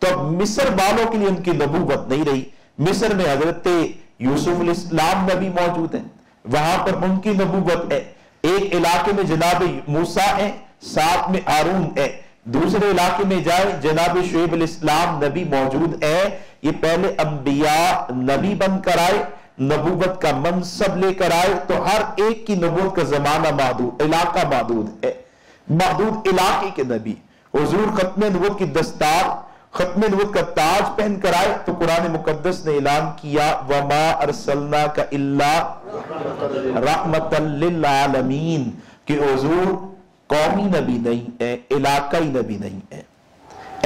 تو اب مصر والوں کے لیے ان کی نبوت نہیں رہی۔ مصر میں حضرت یوسف علیہ السلام نبی موجود ہیں، وہاں پر ان کی نبوت ہے۔ ایک علاقے میں جناب موسیٰ ہے، ساتھ میں ہارون ہے، دوسرے علاقے میں جائے جناب شعیب علیہ السلام نبی موجود ہے۔ یہ پہلے انبیاء نبی بن کر آئے، نبوت کا منصب لے کر آئے، تو ہر ایک کی نبوت کا زمانہ محدود، علاقہ محدود ہے، محدود علاقے کے نبی۔ حضور ختم نبوت کی دستار، ختم نبوت کا تاج پہن کر آئے تو قرآن مقدس نے اعلان کیا وَمَا أَرْسَلْنَاكَ إِلَّا رَحْمَةً لِلْعَالَمِينَ، کہ حضور قومی نبی نہیں ہے، علاقائی نبی نہیں ہے۔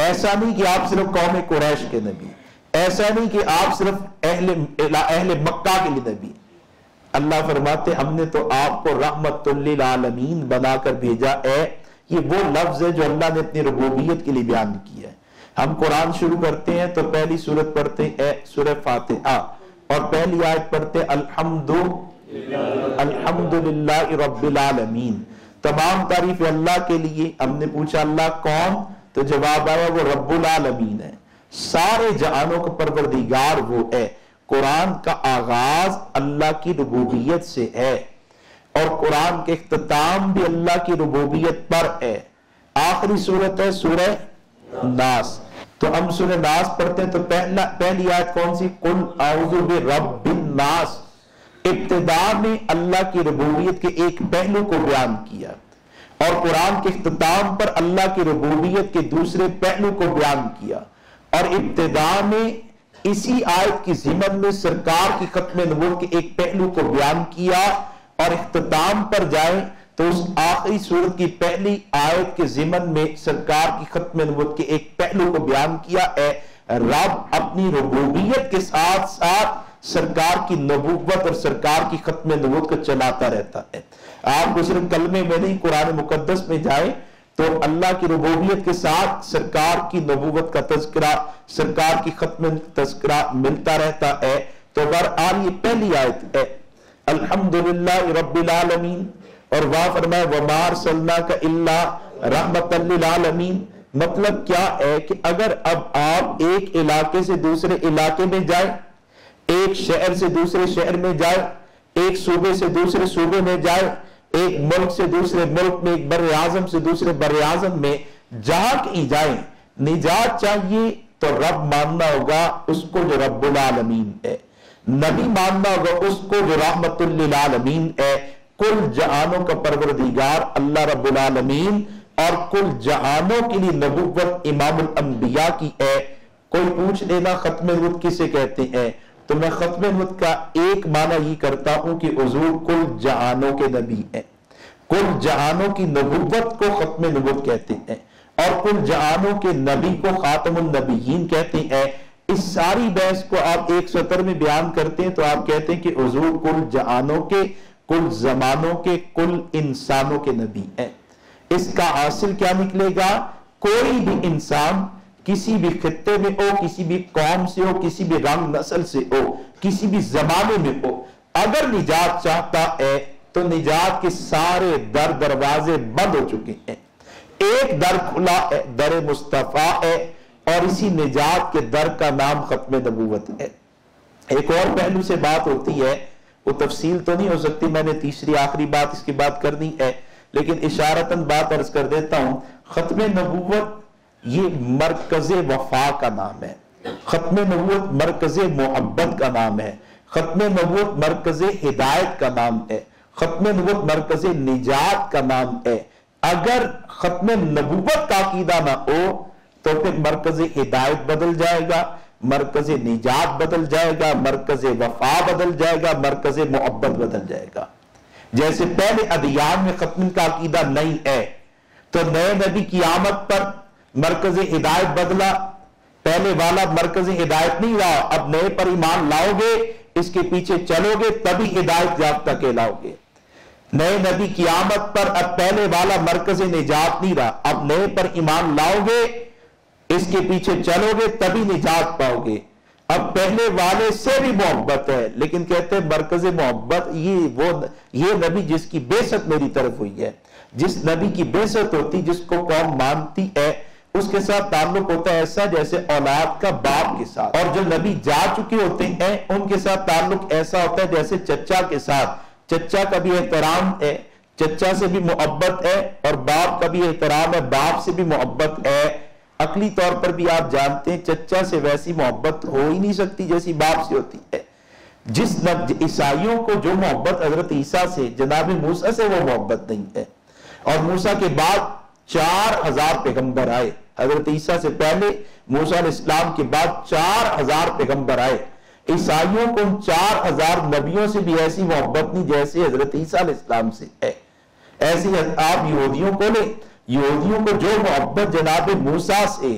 ایسا نہیں کہ آپ صرف قوم قریش کے نبی، ایسا نہیں کہ آپ صرف اہل مکہ کے لیے نبی۔ اللہ فرماتے ہم نے تو آپ کو رحمت للعالمین بنا کر بھیجا ہے۔ یہ وہ لفظ ہے جو اللہ نے اپنی ربوبیت کے لیے بیان کیا ہے۔ ہم قرآن شروع کرتے ہیں تو پہلی سورت پڑھتے ہیں سورہ فاتحہ، اور پہلی آیت پڑھتے ہیں الحمدللہ رب العالمین، تمام تعریف اللہ کے لیے۔ ہم نے پوچھا اللہ کون؟ تو جواب آیا وہ رب العالمین ہے، سارے جہانوں کا پروردگار وہ ہے۔ قرآن کا آغاز اللہ کی ربوبیت سے ہے، اور قرآن کے اختتام بھی اللہ کی ربوبیت پر ہے۔ آخری سورت ہے سورہ ناس، تو ہم سورہ ناس پڑھتے ہیں تو پہلی آیت کون سی؟ قل اعوذ برب الناس۔ ابتدا میں اللہ کی ربوبیت کے ایک پہلو کو بیان کیا، اور قرآن کے اختتام پر اللہ کی ربوبیت کے دوسرے پہلو کو بیان کیا، اور ابتدا میں اسی آیت کی ضمن میں سرکار کی ختم نبوت کے ایک پہلو کو بیان کیا، اور اختتام پر جائیں تو اس آخری سورت کی پہلی آیت کے ضمن میں سرکار کی ختم نبوت کے ایک پہلو کو بیان کیا ہے۔ رب اپنی ربوبیت کے ساتھ ساتھ سرکار کی نبوت اور سرکار کی ختم نبوت کو چلاتا رہتا ہے۔ آپ کو صرف کلمے میں نہیں، قرآن مقدس میں جائیں تو اللہ کی ربوبیت کے ساتھ سرکار کی نبوت کا تذکرہ، سرکار کی ختم تذکرہ ملتا رہتا ہے۔ تو بہرحال یہ پہلی آیت ہے الحمدللہ رب العالمین، اور وہاں فرمایا وَمَا أَرْسَلْنَاكَ إِلَّا رَحْمَةً لِلْعَالَمِينَ۔ مطلب کیا ہے کہ اگر اب آپ ایک علاقے سے دوسرے علاقے میں جائیں، ایک شہر سے دوسرے شہر میں جائیں، ایک صوبے سے دوسرے صوبے میں جائیں، ایک ملک سے دوسرے ملک میں، ایک بر اعظم سے دوسرے بر اعظم میں، جہاں کہیں جائیں نجات چاہیے تو رب ماننا ہوگا اس کو جو رب العالمین ہے، نبی ماننا ہوگا اس کو جو رحمت للعالمین ہے، کل جہانوں کا پروردگار اللہ رب العالمین، اور کل جہانوں کے لیے نبوت امام الانبیاء کی ہے۔ کوئی پوچھ لینا ختم نبوت کسے کہتے ہیں، تو میں ختم نبوت کا ایک معنی یہ کرتا ہوں کہ حضور کل جہانوں کے نبی ہیں، کل جہانوں کی نبوت کو ختم نبوت کہتے ہیں، اور کل جہانوں کے نبی کو خاتم النبیین کہتے ہیں۔ اس ساری بحث کو آپ ایک سطر میں بیان کرتے ہیں تو آپ کہتے ہیں کہ حضور کل جہانوں کے، کل زمانوں کے، کل انسانوں کے نبی ہیں۔ اس کا حاصل کیا نکلے گا؟ کوئی بھی انسان کسی بھی خطے میں ہو، کسی بھی قوم سے ہو، کسی بھی رنگ نسل سے ہو، کسی بھی زمانے میں ہو، اگر نجات چاہتا ہے تو نجات کے سارے دروازے بند ہو چکے ہیں۔ ایک در کھلا ہے، در مصطفیٰ ہے، اور اسی نجات کے در کا نام ختم نبوت ہے۔ ایک اور پہلو سے بات ہوتی ہے، وہ تفصیل تو نہیں ہو سکتی، میں نے تیسری آخری بات اس کی بات کرنی ہے، لیکن اشارتاً بات عرض کر دیتا ہوں۔ ختم نبوت یہ مرکز وفا کا نام ہے، ختم نبوت مرکز محبت کا نام ہے، ختم نبوت مرکز ہدایت کا نام ہے، ختم نبوت مرکز نجات کا نام ہے۔ اگر ختم نبوت کا عقیدہ نہ ہو تو پھر مرکز ہدایت بدل جائے گا، مرکز نجات بدل جائے گا، مرکز وفا بدل جائے گا، مرکز محبت بدل جائے گا۔ جیسے پہلے ادیان میں ختم کا عقیدہ نہیں ہے تو نئے نبی کی آمد پر مرکز ہدایت بدلا، پہلے والا مرکز ہدایت نہیں رہا، اب نئے پر ایمان لاؤ گے، اس کے پیچھے چلو گے تبھی ہدایت یافتہ کہلاؤ گے۔ نئے نبی کی آمد پر اب پہلے والا مرکز نجات نہیں رہا، اب نئے پر ایمان لاؤ گے، اس کے پیچھے چلو گے تبھی نجات پاؤ گے۔ اب پہلے والے سے بھی محبت ہے، لیکن کہتے ہیں مرکز محبت یہ نبی جس کی بعثت میری طرف ہوئی ہے، جس نبی کی بعثت ہوتی، جس کو قوم مانتی ہے، اس کے ساتھ تعلق ہوتا ہے ایسا جیسے اولاد کا باپ کے ساتھ، اور جو نبی جا چکے ہوتے ہیں ان کے ساتھ تعلق ایسا ہوتا ہے جیسے چچا کے ساتھ۔ چچا کا بھی احترام ہے، چچا سے بھی محبت ہے، اور باپ کا بھی احترام ہے، باپ سے بھی محبت ہے۔ عقلی طور پر بھی آپ جانتے ہیں چچا سے ویسی محبت ہو ہی نہیں سکتی جیسی باپ سے ہوتی ہے۔ جس عیسائیوں کو جو محبت حضرت عیسیٰ سے، جناب موسیٰ سے، وہ محبت نہیں ہے۔ اور موسیٰ کے بعد 4000 پیغمبر آئے، حضرت عیسیٰ سے پہلے موسیٰ علیہ السلام کے بعد 4000 پیغمبر آئے۔ عیسائیوں کو ان 4000 نبیوں سے بھی ایسی محبت نہیں جیسے حضرت عیسیٰ علیہ السلام سے ہے۔ ایسی آپ یہودیوں کو لیں، یہودیوں کو جو محبت جناب موسیٰ سے،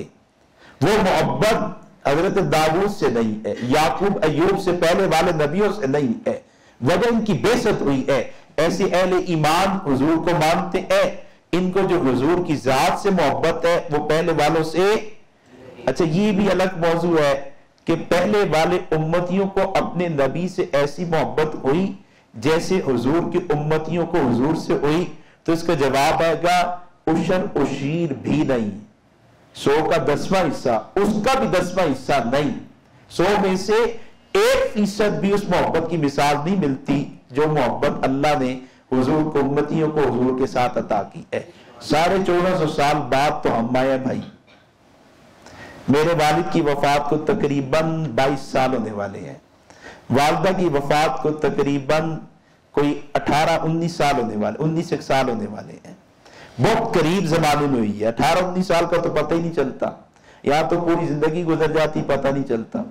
وہ محبت حضرت داؤد سے نہیں ہے، یعقوب ایوب سے پہلے والے نبیوں سے نہیں ہے، وجہ ان کی بعثت ہوئی ہے۔ ایسے اہل ایمان حضور کو مانتے ہیں، ان کو جو حضور کی ذات سے محبت ہے وہ پہلے والوں سے۔ اچھا یہ بھی الگ موضوع ہے کہ پہلے والے امتیوں کو اپنے نبی سے ایسی محبت ہوئی جیسے حضور کی امتیوں کو حضور سے ہوئی، تو اس کا جواب آئے گا عشر عشیر بھی نہیں، 100 کا 10واں حصہ، اس کا بھی 10واں حصہ نہیں، 100 میں سے 1% بھی اس محبت کی مثال نہیں ملتی جو محبت اللہ نے حضور کو امتیوں کو حضور کے ساتھ عطا کی ہے۔ 1450 سال بعد تو ہم آئے بھائی، میرے والد کی وفات کو تقریباً 22 سال ہونے والے ہیں، والدہ کی وفات کو تقریباً کوئی 18-19 سال ہونے والے، 19 سال ہونے والے ہیں، بہت قریب زمانے میں ہوئی ہے۔ 18-19 سال کا تو پتہ ہی نہیں چلتا، یہاں تو پوری زندگی گزر جاتی، پتہ نہیں چلتا۔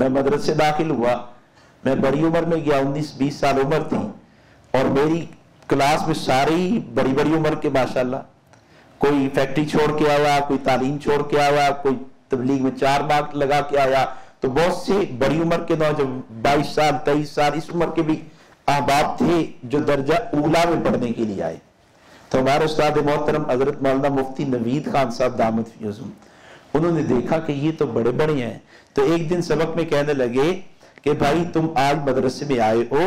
میں مدرسے داخل ہوا، میں بڑی عمر میں گیا، 19-20 سال عمر تھی، اور میری کلاس میں ساری بڑی بڑی عمر کے ماشاءاللہ، کوئی فیکٹری چھوڑ کے آیا، کوئی تعلیم چھوڑ کے آیا، کوئی تبلیغ میں 4 مارک لگا کے آیا، تو بہت سے بڑی عمر کے نوجوان 22 سال 23 سال اس عمر کے بھی احباب تھے جو درجہ اولا میں پڑھنے کے لیے آئے۔ تو ہمارے استاد محترم حضرت مولانا مفتی نوید خان صاحب دامت فی عظم، انہوں نے دیکھا کہ یہ تو بڑے بڑے ہیں، تو ایک دن سبق میں کہنے لگے کہ بھائی تم آج مدرسے میں آئے ہو،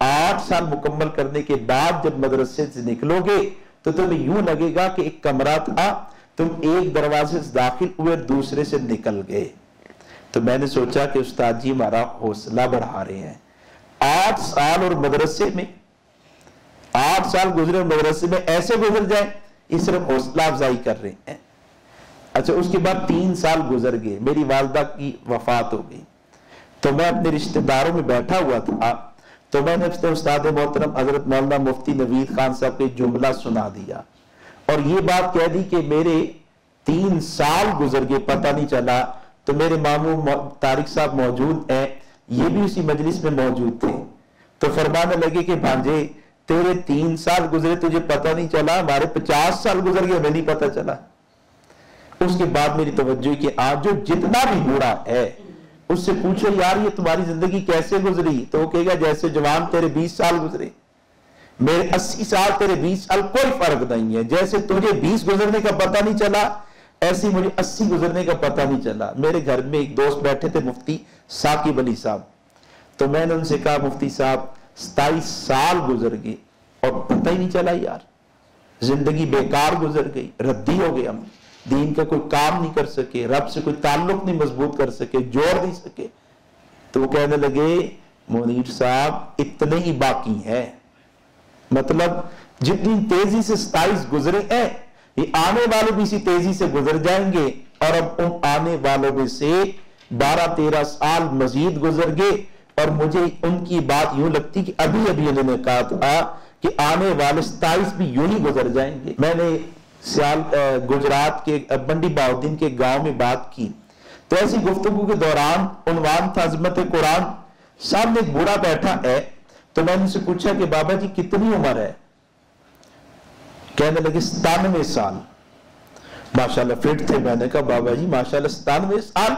8 سال مکمل کرنے کے بعد جب مدرسے سے نکلو گے تو تمہیں یوں لگے گا کہ ایک کمرہ تھا، تم ایک دروازے سے داخل ہوئے دوسرے سے نکل گئے۔ تو میں نے سوچا کہ استاد جی ہمارا حوصلہ بڑھا رہے ہیں، 8 سال اور مدرسے میں 8 سال گزرے مدرسے میں ایسے گزر جائیں، یہ صرف حوصلہ افزائی کر رہے ہیں۔ اچھا اس کے بعد 3 سال گزر گئے، میری والدہ کی وفات ہو گئی، تو میں اپنے رشتہ داروں میں بیٹھا ہوا تھا، تو میں نے استاد محترم حضرت مولانا مفتی نوید خان صاحب کے جملہ سنا دیا، اور یہ بات کہہ دی کہ میرے 3 سال گزر گئے پتہ نہیں چلا۔ تو میرے ماموں طارق صاحب موجود ہیں، یہ بھی اسی مجلس میں موجود تھے، تو فرمانے لگے کہ بھانجے تیرے 3 سال گزرے تجھے پتہ نہیں چلا، ہمارے 50 سال گزر گئے ہمیں نہیں پتہ چلا۔ اس کے بعد میری توجہ کہ آج جو جتنا بھی بوڑھا ہے اس سے پوچھو یار یہ تمہاری زندگی کیسے گزری، تو وہ کہے گا جیسے جوان تیرے 20 سال گزرے، میرے 80 سال تیرے 20 سال کوئی فرق نہیں ہے، جیسے تجھے 20 گزرنے کا پتہ نہیں چلا ایسے مجھے 80 گزرنے کا پتہ نہیں چلا۔ میرے گھر میں ایک دوست بیٹھے تھے مفتی ثاقب علی صاحب، تو میں نے ان سے کہا مفتی صاحب 27 سال گزر گئے اور پتہ ہی نہیں چلا یار، زندگی بیکار گزر گئی، ردی ہو گئے، ہم دین کا کوئی کام نہیں کر سکے، رب سے کوئی تعلق نہیں مضبوط کر سکے، جوڑ نہیں سکے۔ تو وہ کہنے لگے منیر صاحب اتنے ہی باقی ہیں، مطلب جتنی تیزی سے 27 گزرے ہیں یہ آنے والے بھی اسی تیزی سے گزر جائیں گے، اور اب ان آنے والوں میں سے 12-13 سال مزید گزر گئے، اور مجھے ان کی بات یوں لگتی کہ ابھی انہوں نے کہا تھا کہ آنے والے 27 بھی یوں ہی گزر جائیں گے۔ میں نے گجرات کے بنڈی باؤدین کے گاؤں میں بات کی، تو ایسی گفتگو کے دوران عنوان تھا عظمت قرآن، سامنے ایک بوڑھا بیٹھا ہے، تو میں نے سے پوچھا کہ بابا جی کتنی عمر ہے؟ کہنے لگے 97 سال، ماشاءاللہ فٹ تھے۔ میں نے کہا بابا جی ماشاءاللہ 97 سال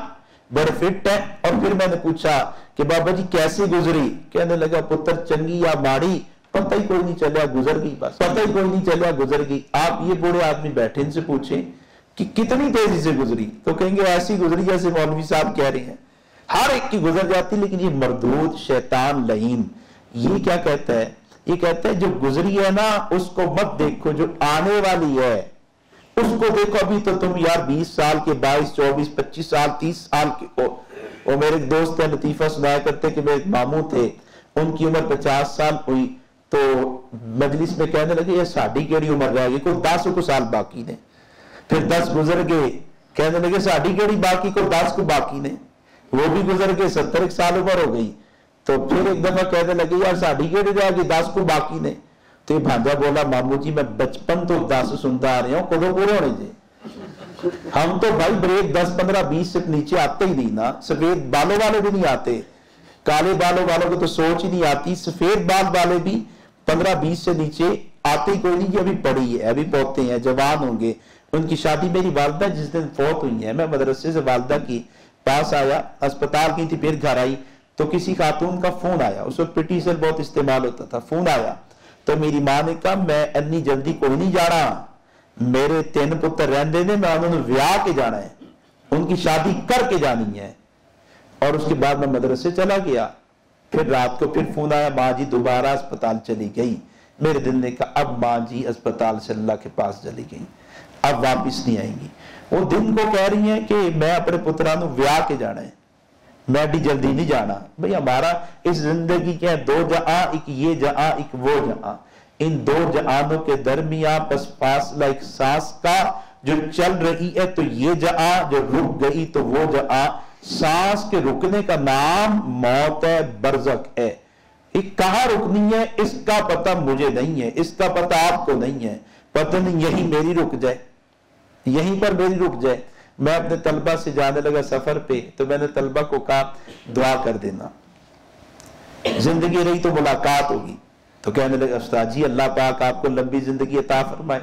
بڑے فٹ ہیں، اور پھر میں نے پوچھا کہ بابا جی کیسے گزری؟ کہنے لگا پتر چنگی یا ماڑی پتہ ہی کوئی نہیں چلیا گزر گئی، بس پتہ ہی کوئی نہیں چلیا گزر گئی۔ آپ یہ بوڑھے آدمی بیٹھے ان سے پوچھیں کہ کتنی تیزی سے گزری، تو کہیں گے ایسی گزری جیسے مولوی صاحب کہہ رہے ہیں۔ ہر ایک کی گزر جاتی، لیکن یہ مردود شیطان لعین یہ کیا کہتا ہے؟ یہ کہتا ہے جو گزری ہے نا اس کو مت دیکھو، جو آنے والی ہے اس کو دیکھو۔ ابھی تو تم یار 20 سال کے، 22 24 25 سال 30 سال کے ہو۔ وہ میرے ایک دوست ہیں لطیفہ سنایا کرتے کہ میرے ماموں تھے، ان کی عمر 50 سال ہوئی تو مجلس میں کہنے لگے یہ ساڑھی کیڑی عمر رہ گئی، کوئی 10 کو سال باقی نے۔ پھر 10 گزر گئے، کہنے لگے ساڑھی کیڑی باقی، کوئی 10 کو باقی نے۔ وہ بھی گزر گئے، 70 سال عمر ہو گئی۔ تو پھر ایک دفعہ کہنے لگے یار ساڑھی کیڑی رہ گئی، 10 کو باقی نے۔ تو یہ بھانجا بولا مامو جی میں بچپن تو 10 سنتا آ رہا ہوں، کدو پورے ہونے جی، ہم تو بھائی بریک 10 15 20 سے نیچے آتے ہی نہیں نا۔ سفید بالوں والے بھی نہیں آتے، کالے بالوں والوں کو تو سوچ ہی نہیں آتی، سفید بال والے بھی 15 20 سے نیچے آتے ہی کوئی نہیں۔ یہ ابھی پڑھی ہے، ابھی پوتے ہیں، جوان ہوں گے۔ ان کی شادی میری والدہ جس دن فوت ہوئی ہے، میں مدرسے سے والدہ کی پاس آیا، اسپتال کی تھی، پھر گھر آئی تو کسی خاتون کا فون آیا، اس وقت پٹی سیل بہت استعمال ہوتا تھا۔ فون آیا تو میری ماں نے کہا میں انی جلدی کوئی نہیں جا رہا، میرے 3 پتر رہندے نے، میں انہوں نے ویاہ کے جانا ہے، ان کی شادی کر کے جانی ہے۔ اور اس کے بعد میں مدرسے چلا گیا۔ پھر رات کو پھر فون آیا ماں جی دوبارہ اسپتال چلی گئی۔ میرے دل نے کہا اب ماں جی اسپتال سے اللہ کے پاس چلی گئی، اب واپس نہیں آئیں گی۔ وہ دن کو کہہ رہی ہیں کہ میں اپنے پترانوں ویاہ کے جانا ہے، میں بھی جلدی نہیں جانا۔ بھئی ہمارا اس زندگی کے 2 جہاں، ایک یہ جہاں ایک وہ جہاں، ان 2 جہانوں کے درمیان بس فاصلہ ایک سانس کا، جو چل رہی ہے تو یہ جہاں، جو رک گئی تو وہ جہاں۔ سانس کے رکنے کا نام موت ہے، برزخ ہے۔ یہ کہاں رکنی ہے اس کا پتہ مجھے نہیں ہے، اس کا پتہ آپ کو نہیں ہے۔ پتہ نہیں یہی میری رک جائے، یہیں پر میری رک جائے۔ میں اپنے طلبہ سے جانے لگا سفر پہ تو میں نے طلبہ کو کہا دعا کر دینا، زندگی رہی تو ملاقات ہوگی۔ تو کہنے لگا استاد جی اللہ پاک آپ کو لمبی زندگی عطا فرمائے،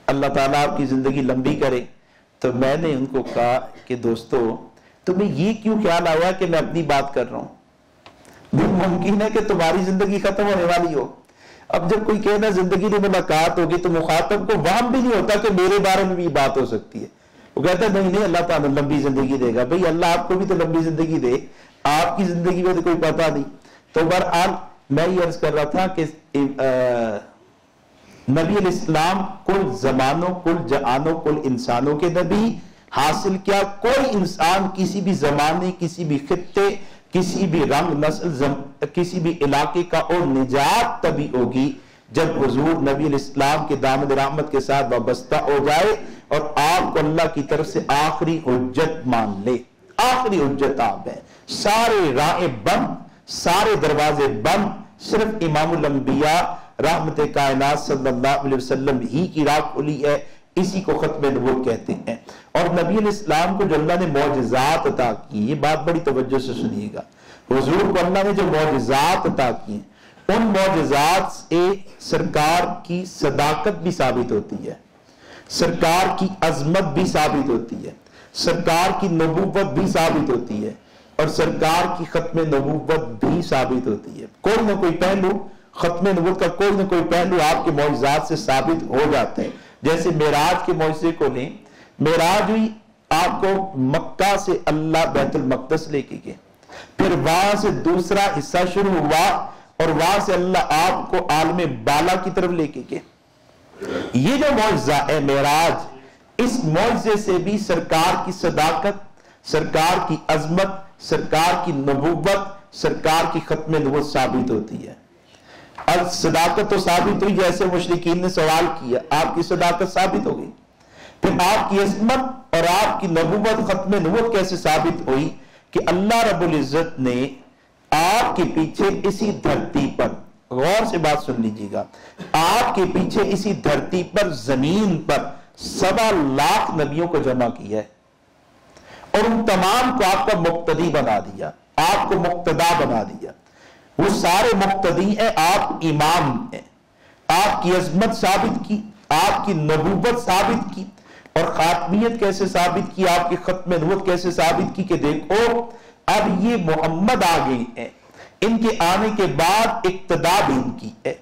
اللہ تعالیٰ آپ کی زندگی لمبی کرے۔ تو میں نے ان کو کہا کہ دوستو تمہیں یہ کیوں خیال آیا کہ میں اپنی بات کر رہا ہوں؟ ممکن ہے کہ تمہاری زندگی ختم ہونے والی ہو۔ اب جب کوئی کہنا زندگی میں ملاقات ہوگی تو مخاطب کو وہم بھی نہیں ہوتا کہ میرے بارے میں بھی بات ہو سکتی ہے۔ وہ کہتا ہے نہیں اللہ تعالیٰ لمبی زندگی دے گا۔ بھئی اللہ آپ کو بھی تو لمبی زندگی دے، آپ کی زندگی میں تو کوئی پتہ نہیں۔ تو بہرحال میں یہ عرض کر رہا تھا کہ نبی علیہ السلام کل زمانوں، کل جہانوں، کل انسانوں کے نبی۔ حاصل کیا کوئی انسان کسی بھی زمانے، کسی بھی خطے، کسی بھی رنگ نسل، کسی بھی علاقے کا، اور نجات تبھی ہوگی جب حضور نبی علیہ السلام کے دامن رحمت کے ساتھ وابستہ ہو جائے اور آپ کو اللہ کی طرف سے آخری حجت مان لے۔ آخری حجت آپ ہے، سارے راہیں بند، سارے دروازے بند، صرف امام الانبیاء رحمت کائنات صلی اللہ علیہ وسلم ہی کی راہ کھلی ہے۔ اسی کو ختم نبوت کہتے ہیں۔ اور نبی علیہ السلام کو جو اللہ نے معجزات عطا کی، یہ بات بڑی توجہ سے سنیے گا، حضور کو اللہ نے جو معجزات عطا کی، ان معجزات سے سرکار کی صداقت بھی ثابت ہوتی ہے، سرکار کی عظمت بھی ثابت ہوتی ہے، سرکار کی نبوت بھی ثابت ہوتی ہے، اور سرکار کی ختم نبوت بھی ثابت ہوتی ہے۔ کوئی نہ کوئی پہلو، ختم نبوت کا کوئی نہ کوئی پہلو آپ کے معجزات سے ثابت ہو جاتا ہے۔ جیسے معراج کے معجزے کو لیں، معراج ہوئی، آپ کو مکہ سے اللہ بیت المقدس لے کے گئے، پھر وہاں سے دوسرا حصہ شروع ہوا اور وہاں سے اللہ آپ کو عالم بالا کی طرف لے کے گئے۔ یہ جو معجزہ ہے معراج، اس معجزے سے بھی سرکار کی صداقت، سرکار کی عظمت، سرکار کی نبوت، سرکار کی ختم نبوت ثابت ہوتی ہے۔ صداقت تو ثابت ہوئی، جیسے مشرکین نے سوال کیا، آپ کی صداقت ثابت ہو گئی، پھر آپ کی عظمت اور آپ کی نبوت، ختم نبوت کیسے ثابت ہوئی کہ اللہ رب العزت نے آپ کے پیچھے اسی دھرتی پر، غور سے بات سن لیجیے گا، آپ کے پیچھے اسی دھرتی پر، زمین پر 1.25 لاکھ نبیوں کو جمع کیا ہے اور ان تمام کو آپ کا مقتدی بنا دیا، آپ کو مقتدا بنا دیا۔ وہ سارے مقتدی ہیں، آپ امام ہیں۔ آپ کی عظمت ثابت کی، آپ کی نبوت ثابت کی، اور خاتمیت کیسے ثابت کی، آپ کی ختم نبوت کیسے ثابت کی کہ دیکھو اب یہ محمد آ گئے ہیں، ان کے آنے کے بعد اقتدا بھی ان کی ہے،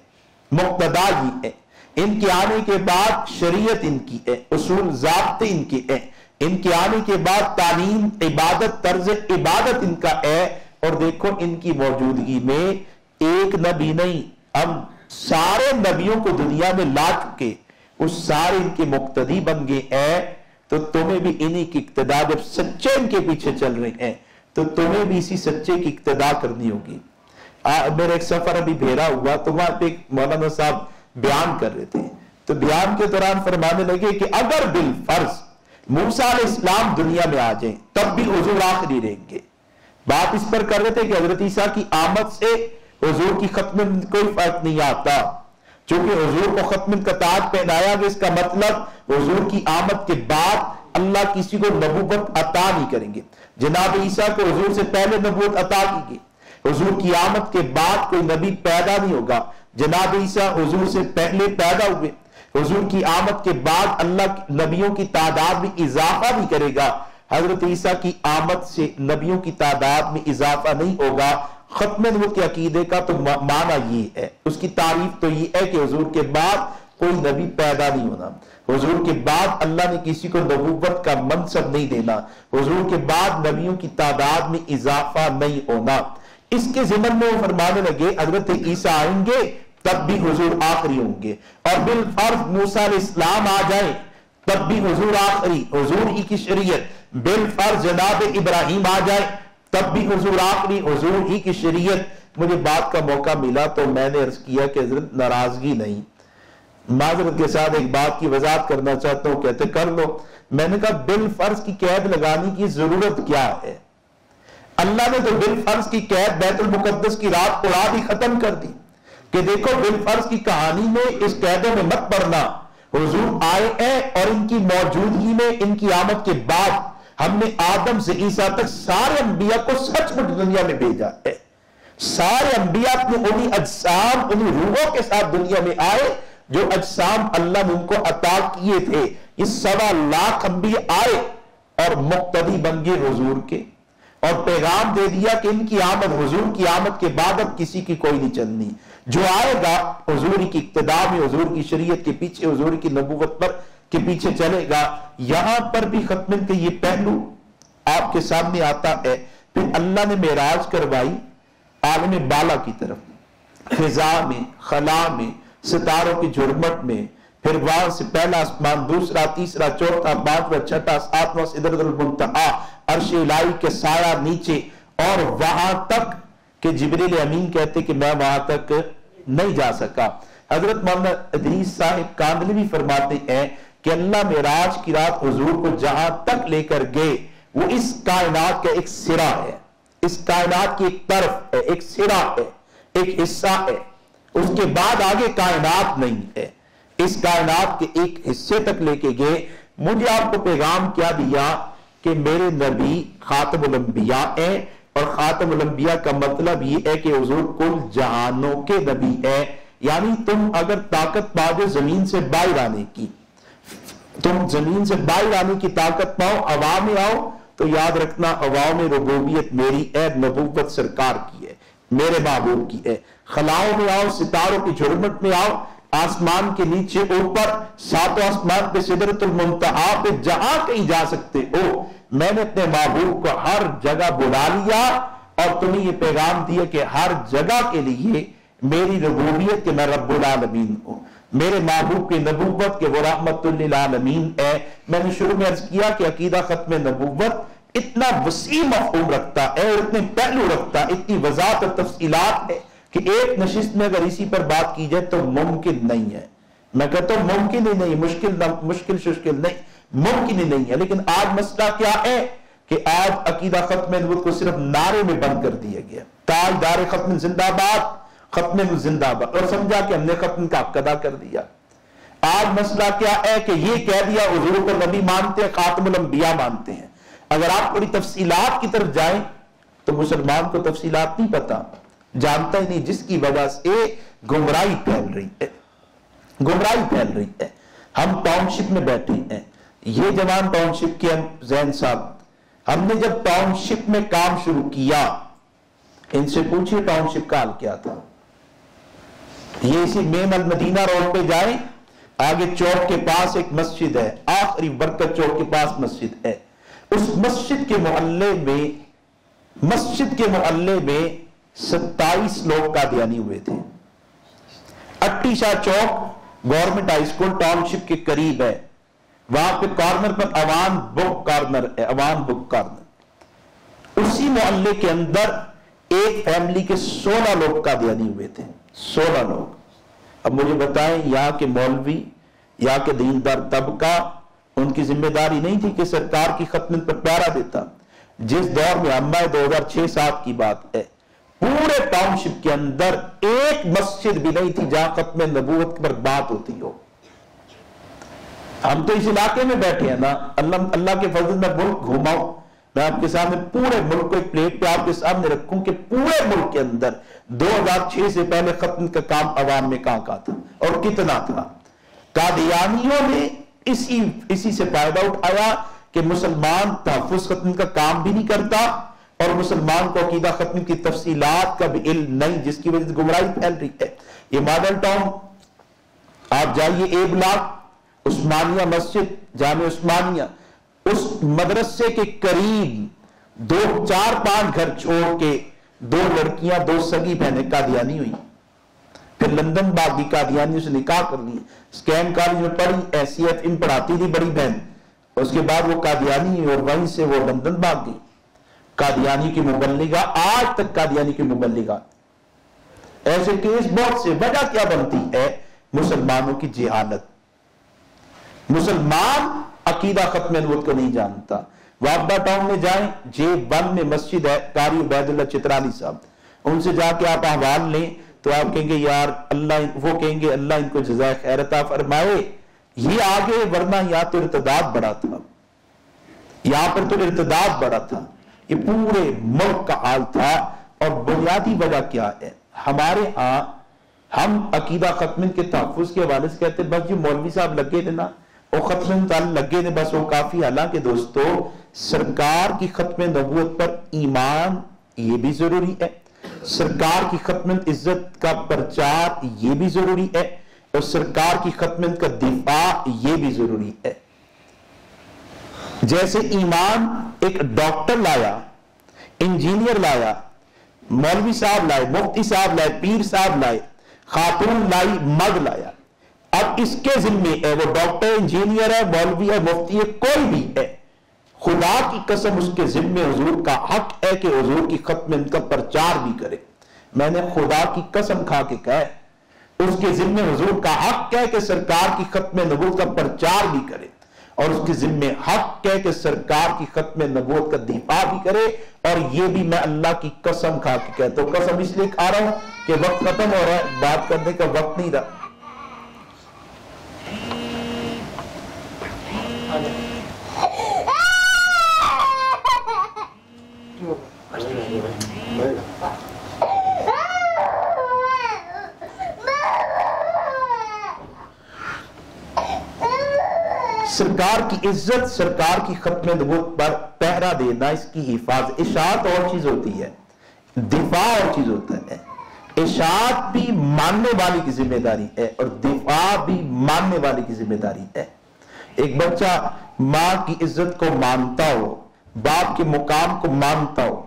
مقتدا ہی ہے، ان کے آنے کے بعد شریعت ان کی ہے، اصول ضابطے ان کے ہیں، ان کے آنے کے بعد تعلیم، عبادت، طرز عبادت ان کا ہے، اور دیکھو ان کی موجودگی میں ایک نبی نہیں، ہم سارے نبیوں کو دنیا میں لا چکے، اس سارے ان کے مقتدی بن گئے ہیں، تو تمہیں بھی انہی کی اقتداء، جب سچے ان کے پیچھے چل رہے ہیں تو تمہیں بھی اسی سچے کی اقتداء کرنی ہوگی۔ میرا ایک سفر ابھی بھیرا ہوا تو وہاں پہ ایک مولانا صاحب بیان کر رہے تھے، تو بیان کے دوران فرمانے لگے کہ اگر بالفرض موسیٰ علیہ السلام دنیا میں آ جائیں تب بھی حضور آخری رہیں گے۔ بات اس پر کر رہے تھے کہ حضرت عیسیٰ کی آمد سے حضور کی ختم میں کوئی فرق نہیں آتا، چونکہ حضور کو ختم القطاعت پہنایا گیا، اس کا مطلب حضور کی آمد کے بعد اللہ کسی کو نبوت عطا نہیں کریں گے۔ جناب عیسیٰ کو حضور سے پہلے نبوت عطا کی گئی، حضور کی آمد کے بعد کوئی نبی پیدا نہیں ہوگا، جناب عیسیٰ حضور سے پہلے پیدا ہوئے، حضور کی آمد کے بعد اللہ نبیوں کی تعداد میں اضافہ نہیں کرے گا، حضرت عیسیٰ کی آمد سے نبیوں کی تعداد میں اضافہ نہیں ہوگا۔ ختم نبوت کے عقیدے کا تو معنی یہ ہے، اس کی تعریف تو یہ ہے کہ حضور کے بعد کوئی نبی پیدا نہیں ہونا، حضور کے بعد اللہ نے کسی کو نبوت کا منصب نہیں دینا، حضور کے بعد نبیوں کی تعداد میں اضافہ نہیں ہونا۔ اس کے ضمن میں وہ فرمانے لگے حضرت عیسیٰ آئیں گے تب بھی حضور آخری ہوں گے، اور بالفرض موسیٰ علیہ السلام آ جائیں تب بھی حضور آخری، حضور ہی کی شریعت، بالفرض جناب ابراہیم آ جائے تب بھی حضور آخری، حضور ہی کی شریعت۔ مجھے بات کا موقع ملا تو میں نے عرض کیا کہ حضرت ناراضگی نہیں، معذرت کے ساتھ ایک بات کی وضاحت کرنا چاہتا ہوں، کہتے کر لو۔ میں نے کہا بالفرض کی قید لگانے کی ضرورت کیا ہے؟ اللہ نے تو بالفرض کی قید بیت المقدس کی رات اڑا دی، ختم کر دی کہ دیکھو بالفرض کی کہانی میں اس قیدوں میں مت پڑنا، حضور آئے ہیں اور ان کی موجودگی میں، ان کی آمد کے بعد ہم نے آدم سے عیسیٰ تک سارے انبیاء کو سچ مچ دنیا میں بھیجا ہے۔ سارے انبیاء اپنے انہی اجسام، انہی روحوں کے ساتھ دنیا میں آئے جو اجسام اللہ نے ان کو عطا کیے تھے۔ یہ 1.25 لاکھ انبیاء آئے اور مقتدی بن گئے حضور کے، اور پیغام دے دیا کہ ان کی آمد، حضور کی آمد کے بعد اب کسی کی کوئی نہیں چلنی، جو آئے گا حضور کی اقتداء میں، حضور کی شریعت کے پیچھے، حضور کی نبوت پر کے پیچھے چلے گا۔ یہاں پر بھی ختم کے یہ پہلو آپ کے سامنے آتا ہے۔ پھر اللہ نے معراج کروائی عالم بالا کی طرف، فضا میں، خلا میں، ستاروں کی جھرمٹ میں، پھر وہاں سے پہلا آسمان، دوسرا، تیسرا، چوتھا، پانچواں، چھٹا، ساتواں، سدرۃ المنتہا، عرش الہی کے سایہ نیچے، اور وہاں تک کہ جبریل امین کہتے کہ میں وہاں تک نہیں جا سکا۔ حضرت مولانا ادریس صاحب کاندھلوی فرماتے ہیں کہ اللہ معراج کی رات حضور کو جہاں تک لے کر گئے وہ اس کائنات کا ایک سرا ہے، اس کائنات کی ایک طرف ہے، ایک سرا ہے، ایک حصہ ہے، اس کے بعد آگے کائنات نہیں ہے، اس کائنات کے ایک حصے تک لے کے گئے۔ مجھے آپ کو پیغام کیا دیا کہ میرے نبی خاتم الانبیاء ہیں، اور خاتم الانبیاء کا مطلب یہ ہے کہ حضور کل جہانوں کے نبی ہے، یعنی تم اگر طاقت پاؤ زمین سے باہر آنے کی، تم زمین سے باہر آنے کی طاقت پاؤ، ہوا میں آؤ، تو یاد رکھنا ہوا میں ربوبیت میری ہے، نبوت سرکار کی ہے، میرے محبوب کی ہے۔ خلاؤں میں آؤ، ستاروں کی جھرمٹ میں آؤ، آسمان کے نیچے اوپر، ساتوں آسمان پہ، سدرۃ المنتہا پہ، جہاں کہیں جا سکتے ہو، میں نے اپنے محبوب کو ہر جگہ بلا لیا، اور تمہیں یہ پیغام دیا کہ ہر جگہ کے لیے میری ربوبیت کہ میں رب العالمین ہوں، میرے محبوب کی نبوت کہ وہ رحمت للعالمین ہے۔ میں نے شروع میں عرض کیا کہ عقیدہ ختم نبوت اتنا وسیع مفہوم رکھتا ہے اور اتنے پہلو رکھتا ہے، اتنی وضاحت اور تفصیلات ہے کہ ایک نشست میں اگر اسی پر بات کی جائے تو ممکن نہیں ہے۔ میں کہتا ہوں ممکن ہی نہیں، مشکل نہیں، ممکن ہی نہیں ہے۔ لیکن آج مسئلہ کیا ہے کہ آج عقیدہ ختم نبوت کو صرف نعرے میں بند کر دیا گیا، تاجدار ختم زندہ باد، ختم زندہ باد، اور سمجھا کہ ہم نے ختم کا حق ادا کر دیا۔ آج مسئلہ کیا ہے کہ یہ کہہ دیا حضور کو نبی مانتے ہیں، خاتم الانبیاء مانتے ہیں۔ اگر آپ تھوڑی تفصیلات کی طرف جائیں تو مسلمان کو تفصیلات نہیں پتا، جانتا ہی نہیں، جس کی وجہ سے گمراہی پھیل رہی ہے، گمراہی پھیل رہی ہے۔ ہم ٹاؤن شپ میں بیٹھے ہیں، یہ جوان ٹاؤن شپ کے زین صاحب، ہم نے جب ٹاؤن شپ میں کام شروع کیا، ان سے پوچھئے ٹاؤن شپ کا حال کیا تھا۔ یہ اسی مین المدینہ روڈ پہ جائیں، آگے چوک کے پاس ایک مسجد ہے، آخری برکت چوک کے پاس مسجد ہے، اس مسجد کے محلے میں 27 لوگ قادیانی ہوئے تھے۔ اٹی شاہ چوک گورنمنٹ ہائی سکول ٹاؤن شپ کے قریب ہے، وہاں پہ کارنر پر عوام بک کارنر ہے، عوام بک کارنر۔ اسی محلے کے اندر ایک فیملی کے 16 لوگ قادیانی ہوئے تھے، 16 لوگ۔ اب مجھے بتائیں یہاں کے مولوی، یہاں کے دیندار طبقہ، ان کی ذمہ داری نہیں تھی کہ سرکار کی ختم پر پیارا دیتا؟ جس دور میں ہم 2006-7 کی بات ہے، پورے ٹاؤن شپ کے اندر ایک مسجد بھی نہیں تھی جہاں ختم نبوت پر بات ہوتی ہو۔ ہم تو اس علاقے میں بیٹھے ہیں نا، اللہ کے فضل میں ملک گھوماؤں، میں آپ کے سامنے پورے ملک کو ایک پلیٹ پہ آپ کے سامنے رکھوں کہ پورے ملک کے اندر 2006 سے پہلے ختم کا کام عوام میں کہاں تھا اور کتنا تھا۔ قادیانیوں نے اسی سے فائدہ اٹھایا کہ مسلمان تحفظ ختم کا کام بھی نہیں کرتا اور مسلمان کو عقیدہ ختم کی تفصیلات کا بھی علم نہیں، جس کی وجہ سے گمراہی پھیل رہی ہے۔ یہ ماڈل ٹاؤن آپ جائیے، اے بلاک، عثمانیہ مسجد، جامع عثمانیہ، اس مدرسے کے قریب 4-5 گھر چھوڑ کے 2 لڑکیاں، 2 سگی بہنیں قادیانی ہوئی، پھر لندن باغی قادیانی سے نکاح کر لی، اسکین کالج میں پڑھی، SCFM پڑھاتی تھی بڑی بہن، اس کے بعد وہ قادیانی اور وہیں سے وہ لندن بھاگ گئی۔ قادیانی کی مبلغہ، آج تک قادیانی کی مبلغہ، ایسے کیس بہت سے۔ وجہ کیا بنتی ہے؟ مسلمانوں کی جہالت۔ مسلمان عقیدہ ختم نبوت کو نہیں جانتا۔ وابڈا ٹاؤن میں جائیں، J1 میں مسجد ہے، قاری عبید اللہ چترالی صاحب، ان سے جا کے آپ احوال لیں تو آپ کہیں گے یار وہ کہیں گے اللہ ان کو جزائے خیر عطا فرمائے، یہ آگے، ورنہ یہاں تو ارتداد بڑا تھا، یہاں پر تو ارتداد بڑا تھا، یہ پورے ملک کا حال تھا۔ اور بنیادی وجہ کیا ہے؟ ہمارے ہاں ہم عقیدہ ختم کے تحفظ کے حوالے سے کہتے ہیں بس جو مولوی صاحب لگے تھے نا، وہ ختم لگے تھے، بس وہ کافی۔ حالانکہ دوستو، سرکار کی ختم نبوت پر ایمان یہ بھی ضروری ہے، سرکار کی ختم عزت کا پرچار یہ بھی ضروری ہے، اور سرکار کی ختم کا دفاع یہ بھی ضروری ہے۔ جیسے ایمان ایک ڈاکٹر لایا، انجینئر لایا، مولوی صاحب لائے، مفتی صاحب لائے، پیر صاحب لائے، خاتون لائی، مرد لایا، اب اس کے ذمے ہے، وہ ڈاکٹر، انجینئر ہے، مولوی ہے، مفتی ہے، کوئی بھی ہے، خدا کی قسم اس کے ذمے حضور کا حق ہے کہ حضور کی ختم ان کا پرچار بھی کرے۔ میں نے خدا کی قسم کھا کے کہا ہے، اس کے ذمے حضور کا حق ہے کہ سرکار کی ختم نبوت کا پرچار بھی کرے، اور اس کے ذمے حق ہے کہ سرکار کی ختم نبوت کا دفاع بھی کرے۔ اور یہ بھی میں اللہ کی قسم کھا کے کہتا ہوں، قسم اس لیے کھا رہا ہوں کہ وقت ختم ہو رہا ہے، بات کرنے کا وقت نہیں رہا۔ سرکار کی عزت، سرکار کی ختم نبوت پر پہرا دینا، اس کی حفاظت، اشاعت اور چیز ہوتی ہے، دفاع اور چیز ہوتا ہے۔ اشاعت بھی ماننے والی کی ذمہ داری ہے اور دفاع بھی ماننے والی کی ذمہ داری ہے۔ ایک بچہ ماں کی عزت کو مانتا ہو، باپ کے مقام کو مانتا ہو،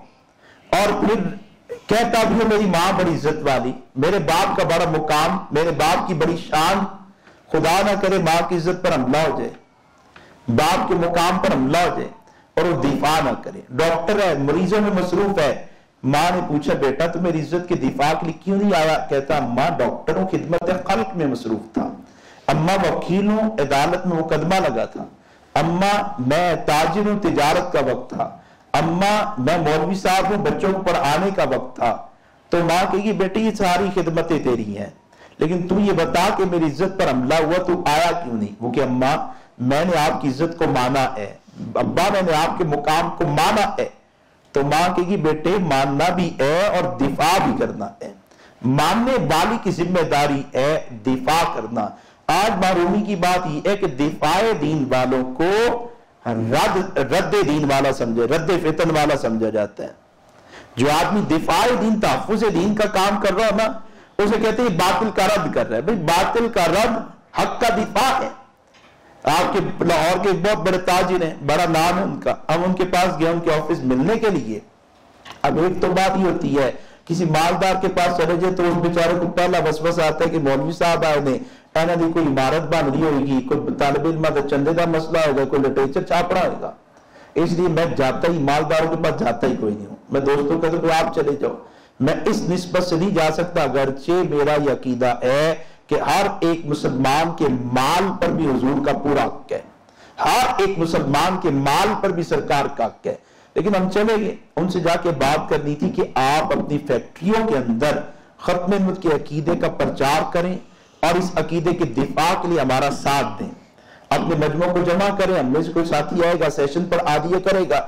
اور پھر کہتا بھی ہو میری ماں بڑی عزت والی، میرے باپ کا بڑا مقام، میرے باپ کی بڑی شان، خدا نہ کرے ماں کی عزت پر حملہ ہو جائے، باپ کے مقام پر حملہ ہو جائے اور وہ دفاع نہ کرے۔ ڈاکٹر ہے، مریضوں میں مصروف ہے، ماں نے پوچھا بیٹا تو میری عزت کے دفاع کے لیے کیوں نہیں آیا؟ کہتا ماں ڈاکٹروں خدمت خلق میں مصروف تھا، اماں وکیلوں عدالت میں مقدمہ لگا تھا، اماں میں تاجر ہوں تجارت کا وقت تھا، اماں میں مولوی صاحب ہوں بچوں کو پڑھانے کا وقت تھا۔ تو ماں کہے گی بیٹی یہ ساری خدمتیں تیری ہیں، لیکن تو یہ بتا کہ میری عزت پر حملہ ہوا تو آیا کیوں نہیں؟ وہ کہ اماں میں نے آپ کی عزت کو مانا ہے، ابا میں نے آپ کے مقام کو مانا ہے۔ تو ماں کہے گی بیٹے ماننا بھی ہے اور دفاع بھی کرنا ہے، ماننے والی کی ذمہ داری ہے دفاع کرنا۔ آج محرومی کی بات یہ ہے کہ دفاع دین والوں کو رد دین والا سمجھے، رد فتن والا سمجھا جاتا ہے۔ جو آدمی دفاع دین، تحفظ دین کا کام کر رہا ہے نا، اسے کہتے ہیں باطل کا رد کر رہا ہے۔ بھئی باطل کا رد حق کا دفاع ہے. آپ کے لاہور کے ایک بہت بڑے تاجر ہیں, بڑا نام ہے ان کا, ہم ان کے پاس گئے ان کے آفس ملنے کے لیے. اب ایک تو بات یہ ہوتی ہے کسی مالدار کے پاس چلے جائے تو اس بیچارے کو پہلا وسوسہ آتا ہے کہ مولوی صاحب آئے نے, اینا دی کوئی عمارت بن رہی ہوئے گی, کوئی طالب علم کا چندے کا مسئلہ ہوگا, کوئی لٹریچر چھاپنا ہوگا. اس لیے میں جاتا ہی مالداروں کے پاس جاتا ہی کوئی نہیں ہوں. میں دوستوں کہتا ہوں کہ آپ چلے جاؤ, میں اس نسبت سے نہیں جا سکتا, اگرچہ میرا یہ عقیدہ ہے کہ ہر ایک مسلمان کے مال پر بھی حضور کا پورا حق ہے, ہر ایک مسلمان کے مال پر بھی سرکار کا حق ہے. لیکن ہم چلے گئے, ان سے جا کے بات کرنی تھی کہ آپ اپنی فیکٹریوں کے اندر ختم نبوت کے عقیدے کا پرچار کریں اور اس عقیدے کے دفاع کے لیے ہمارا ساتھ دیں. اپنے مجموعوں کو جمع کریں, ہم میں سے کوئی ساتھی آئے گا سیشن پر آدیہ کرے گا.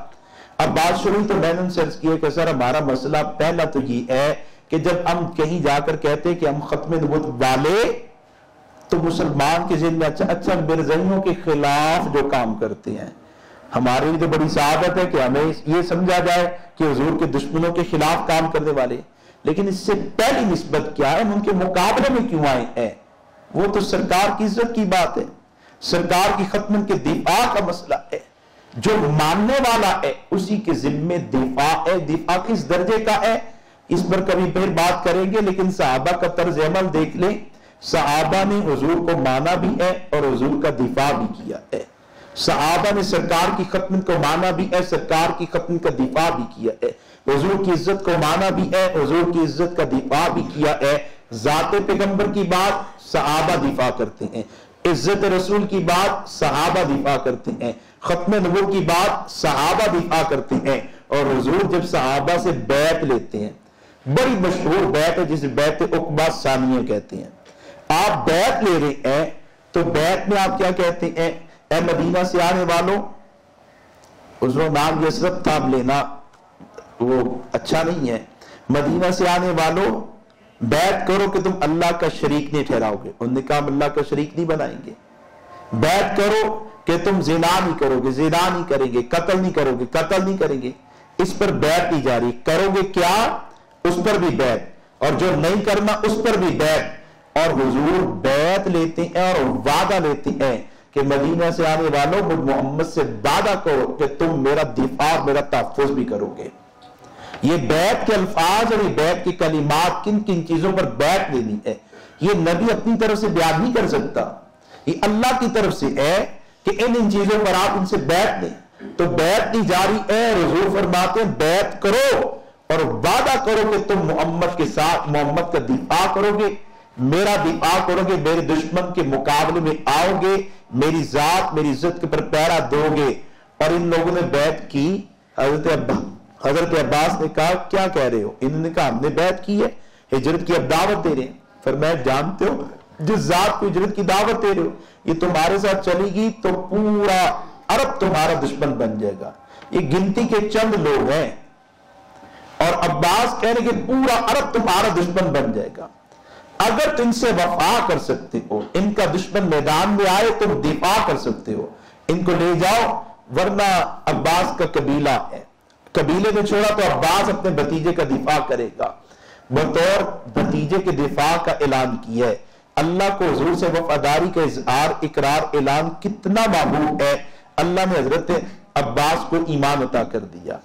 اب بات شروع تو میں نے ان سے عرض کیا کہ سر ہمارا مسئلہ پہلا تو یہ ہے کہ جب ہم کہیں جا کر کہتے ہیں کہ ہم ختم نبوت والے, تو مسلمان کے ذہن میں اچھا مرزائیوں کے خلاف جو کام کرتے ہیں, ہمارے لیے تو بڑی سعادت ہے کہ ہمیں یہ سمجھا جائے کہ حضور کے دشمنوں کے خلاف کام کرنے والے. لیکن اس سے پہلی نسبت کیا ہے, ہم ان کے مقابلے میں کیوں آئے ہیں؟ وہ تو سرکار کی عزت کی بات ہے, سرکار کی ختم کے دفاع کا مسئلہ ہے. جو ماننے والا ہے اسی کے ذمے دفاع ہے. دفاع کس درجے کا ہے اس پر کبھی پھر بات کریں گے, لیکن صحابہ کا طرز عمل دیکھ لیں. صحابہ نے حضور کو مانا بھی ہے اور حضور کا دفاع بھی کیا ہے. صحابہ نے سرکار کی ختم کو مانا بھی ہے, سرکار کی ختم کا دفاع بھی کیا ہے. حضور کی عزت کو مانا بھی ہے, حضور کی عزت کا دفاع بھی کیا ہے. ذات پیغمبر کی بات صحابہ دفاع کرتے ہیں, عزت رسول کی بات صحابہ دفاع کرتے ہیں, ختم نبوت کی بات صحابہ دفاع کرتے ہیں. اور حضور جب صحابہ سے بیعت لیتے ہیں, بڑی مشہور بیعت ہے جسے بیعت عقبہ ثانیہ کہتے ہیں, آپ بیعت لے رہے ہیں تو بیعت میں آپ کیا کہتے ہیں؟ اے مدینہ سے آنے والوں, اس میں نام یسرب تھا لینا وہ اچھا نہیں ہے, مدینہ سے آنے والوں بیعت کرو کہ تم اللہ کا شریک نہیں ٹھہراؤ گے. انہوں نے کہا ہم اللہ کا شریک نہیں بنائیں گے. بیعت کرو کہ تم زنا نہیں کرو گے, زنا نہیں کریں گے, قتل نہیں کرو گے, قتل نہیں کریں گے. اس پر بیعت نہیں جاری, کرو گے کیا اس پر بھی بیعت, اور جو نہیں کرنا اس پر بھی بیعت. اور حضور بیعت لیتے ہیں اور وعدہ لیتے ہیں کہ مدینہ سے آنے والوں مجھ محمد سے وعدہ کرو کہ تم میرا دفاع میرا تحفظ بھی کرو گے. یہ بیعت کے الفاظ اور یہ بیعت کی کلمات کن کن چیزوں پر بیعت لینی ہے, یہ نبی اپنی طرف سے بیان نہیں کر سکتا, یہ اللہ کی طرف سے ہے کہ ان چیزوں پر آپ ان سے بیعت لیں. تو بیعت نہیں جاری ہے, حضور فرماتے ہیں بیعت کرو اور وعدہ کرو کہ تم محمد کے ساتھ محمد کا دفاع کرو گے, میرا دفاع کرو گے, میرے دشمن کے مقابلے میں آؤ گے, میری ذات میری عزت کے پر پہرا دو گے. اور ان لوگوں نے بیعت کی. حضرت عباس نے کہا کیا کہہ رہے ہو؟ انہوں نے کہا ہم نے بیعت کی ہے, ہجرت کی اب دعوت دے رہے ہیں. فرمایا جانتے ہو جس ذات کو ہجرت کی دعوت دے رہے ہو یہ تمہارے ساتھ چلے گی تو پورا عرب تمہارا دشمن بن جائے گا. یہ گنتی کے چند لوگ ہیں اور عباس کہہ رہے کہ پورا عرب تمہارا دشمن بن جائے گا. اگر تم سے وفا کر سکتے ہو, ان کا دشمن میدان میں آئے تم دفاع کر سکتے ہو, ان کو لے جاؤ, ورنہ عباس کا قبیلہ ہے, قبیلے نے چھوڑا تو عباس اپنے بھتیجے کا دفاع کرے گا. بطور بھتیجے کے دفاع کا اعلان کیا ہے. اللہ کو حضور سے وفاداری کا اظہار اقرار اعلان کتنا محبوب ہے. اللہ نے حضرت عباس کو ایمان عطا کر دیا.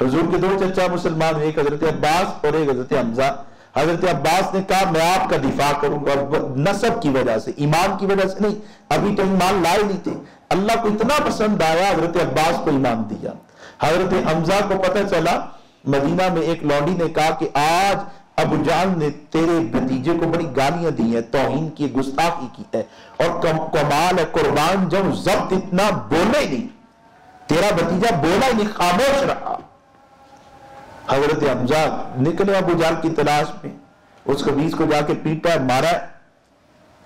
حضور کے دو چچا مسلمان, ایک حضرت عباس اور ایک حضرت حمزہ. حضرت عباس نے کہا میں آپ کا دفاع کروں گا, نسب کی وجہ سے, ایمان کی وجہ سے نہیں, ابھی تو ایمان لائے نہیں تھے. اللہ کو اتنا پسند آیا حضرت عباس کو ایمان دیا. حضرت حمزہ کو پتہ چلا, مدینہ میں ایک لونڈی نے کہا کہ آج ابو جہل نے تیرے بھتیجے کو بڑی گالیاں دی ہیں, توہین کی, گستاخی کی ہے, اور کمال ہے قربان جب ضبط اتنا بولے نہیں, تیرا بھتیجا بولا ہی نہیں, خاموش رہا. حضرت حمزہ نکلے ابو جہل کی تلاش میں, اس خبیث کو جا کے پیٹا, مارا,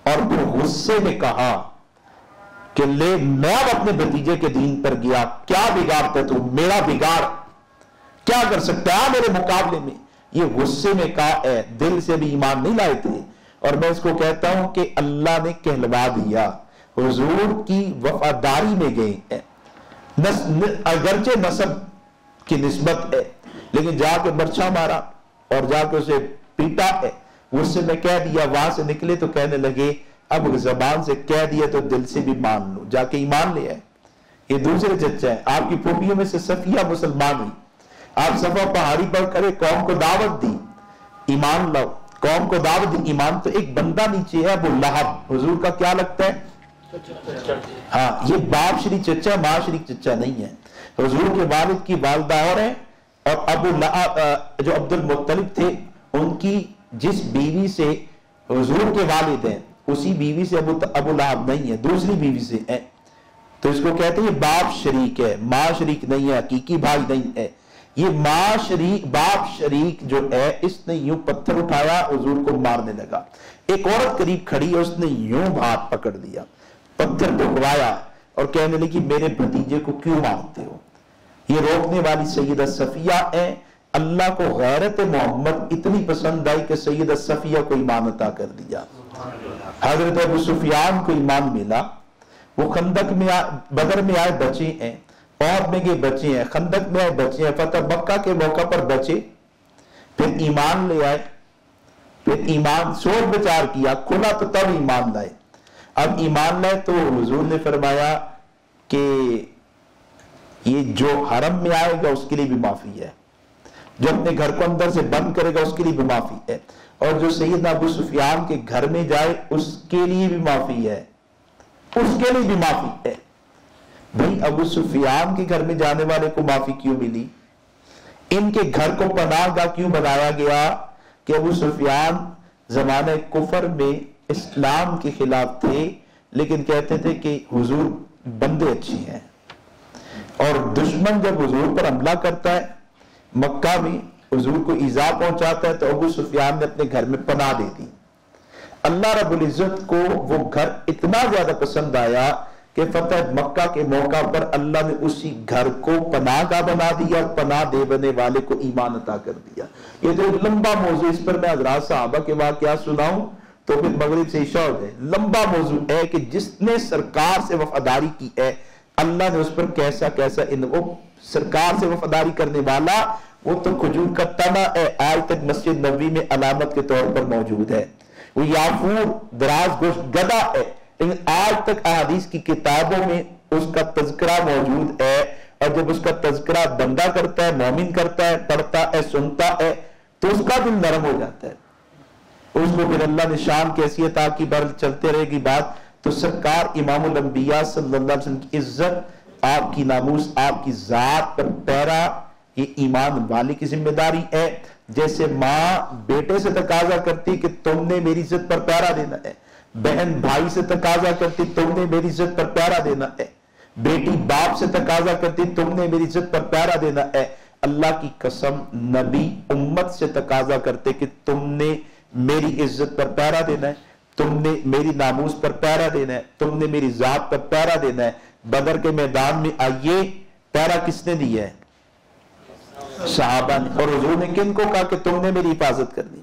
اور پھر غصے میں کہا کہ لے میں اب اپنے بھتیجے کے دین پر گیا, کیا بگاڑتا تو میرا بگاڑ کیا کر سکتا ہے میرے مقابلے میں. یہ غصے میں کہا ہے, دل سے بھی ایمان نہیں لائے تھے. اور میں اس کو کہتا ہوں کہ اللہ نے کہلوا دیا, حضور کی وفاداری میں گئے ہیں. اگرچہ نسب کی نسبت ہے لیکن جا کے برچھا مارا اور جا کے اسے پیٹا ہے. غصے میں کہہ دیا, وہاں سے نکلے تو کہنے لگے اب زبان سے کہہ دیا تو دل سے بھی مان لو، جا کے ایمان لے آئے۔ یہ دوسرے چچا ہے، آپ کی پھوپھیوں میں سے صفیہ مسلمان ہوئی، آپ صفا پہاڑی پر کرے، قوم کو دعوت دی ایمان لاؤ، قوم کو دعوت دی ایمان۔ تو ایک بندہ نیچے ہے ابو لہب، حضور کا کیا لگتا ہے؟ ہاں، یہ باپ شریک چچا، ماں شریک چچا نہیں ہے۔ حضور کے والد کی والدہ اور ہے، اور ابو لہب جو عبد المطلب تھے ان کی جس بیوی سے حضور کے والد ہیں اسی بیوی سے ابو لہب نہیں ہے، دوسری بیوی سے ہے، تو اس کو کہتے ہیں یہ باپ شریک ہے، ماں شریک نہیں ہے، حقیقی بھائی نہیں ہے۔ یہ ماں شریک باپ شریک جو ہے، اس نے یوں پتھر اٹھایا حضور کو مارنے لگا۔ ایک عورت قریب کھڑی ہے، اس نے یوں ہاتھ پکڑ دیا، پتھر ٹکرایا اور کہنے لگی میرے بھتیجے کو کیوں مارتے ہو؟ یہ روکنے والی سیدہ صفیہ ہے۔ اللہ کو غیرت محمد اتنی پسند آئی کہ سیدہ صفیہ کو ایمان عطا کر دیا۔ حضرت ابو سفیان کو ایمان ملا، وہ خندق میں بدر میں آئے بچے ہیں، عہد میں گئے بچے ہیں، خندق میں آئے بچے ہیں، فتح مکہ کے موقع پر بچے، پھر ایمان لے آئے، پھر ایمان سوچ بچار کیا، کھلا تو تب ایمان لائے۔ اب ایمان لائے تو حضور نے فرمایا کہ یہ جو حرم میں آئے گا اس کے لیے بھی معافی ہے، جو اپنے گھر کو اندر سے بند کرے گا اس کے لیے بھی معافی ہے، اور جو سیدنا ابو سفیان کے گھر میں جائے اس کے لیے بھی معافی ہے، اس کے لیے بھی معافی ہے۔ بھئی ابو سفیان کے گھر میں جانے والے کو معافی کیوں ملی؟ ان کے گھر کو پناہ گاہ کیوں بنایا گیا؟ کہ ابو سفیان زمانہ کفر میں اسلام کے خلاف تھے، لیکن کہتے تھے کہ حضور بندے اچھی ہیں، اور دشمن جب حضور پر حملہ کرتا ہے مکہ میں، حضور کو ایذا پہنچاتا ہے، تو ابو سفیان نے اپنے گھر میں پناہ دے دی۔ اللہ رب العزت کو وہ گھر اتنا زیادہ پسند آیا کہ فتح مکہ کے موقع پر اللہ نے اسی گھر کو پناہ گاہ بنا دیا اور پناہ دے بنے والے کو ایمان عطا کر دیا۔ یہ جو لمبا موضوع، اس پر میں حضرات صحابہ کے واقعات سناؤں تو پھر مغرب سے عشاء ہو جائے۔ لمبا موضوع ہے کہ جس نے سرکار سے وفاداری کی ہے اللہ نے اس پر کیسا کیسا وہ سرکار سے وفاداری کرنے والا، وہ تو کھجور کا تنا ہے، آج تک مسجد نبوی میں علامت کے طور پر موجود ہے۔ وہ یافور دراز گوشت گدھا ہے، لیکن آج تک احادیث کی کتابوں میں اس کا تذکرہ موجود ہے، اور جب اس کا تذکرہ بندہ کرتا ہے، مومن کرتا ہے، پڑھتا ہے، سنتا ہے، تو اس کا دل نرم ہو جاتا ہے۔ اس کو پھر اللہ نے شان کی حیثیت آپ کی بار چلتے رہے گی بات، تو سرکار امام الانبیاء صلی اللہ علیہ وسلم کی عزت، آپ کی ناموس، آپ کی ذات پر پیرا، یہ ایمان والی کی ذمہ داری ہے۔ جیسے ماں بیٹے سے تقاضا کرتی کہ تم نے میری عزت پر پیرا دینا ہے، بہن بھائی سے تقاضا کرتی تم نے میری عزت پر پیرا دینا ہے، بیٹی باپ سے تقاضا کرتی تم نے میری عزت پر پیرا دینا ہے، اللہ کی قسم نبی امت سے تقاضا کرتے کہ تم نے میری عزت پر پیرا دینا ہے، تم نے میری ناموس پر پیرا دینا ہے، تم نے میری ذات پر پیرا دینا ہے۔ بدر کے میدان میں آئیے، پیرا کس نے دیا ہے؟ صحابہ نے۔ اور حضور نے کن کو کہا کہ تم نے میری حفاظت کرنی؟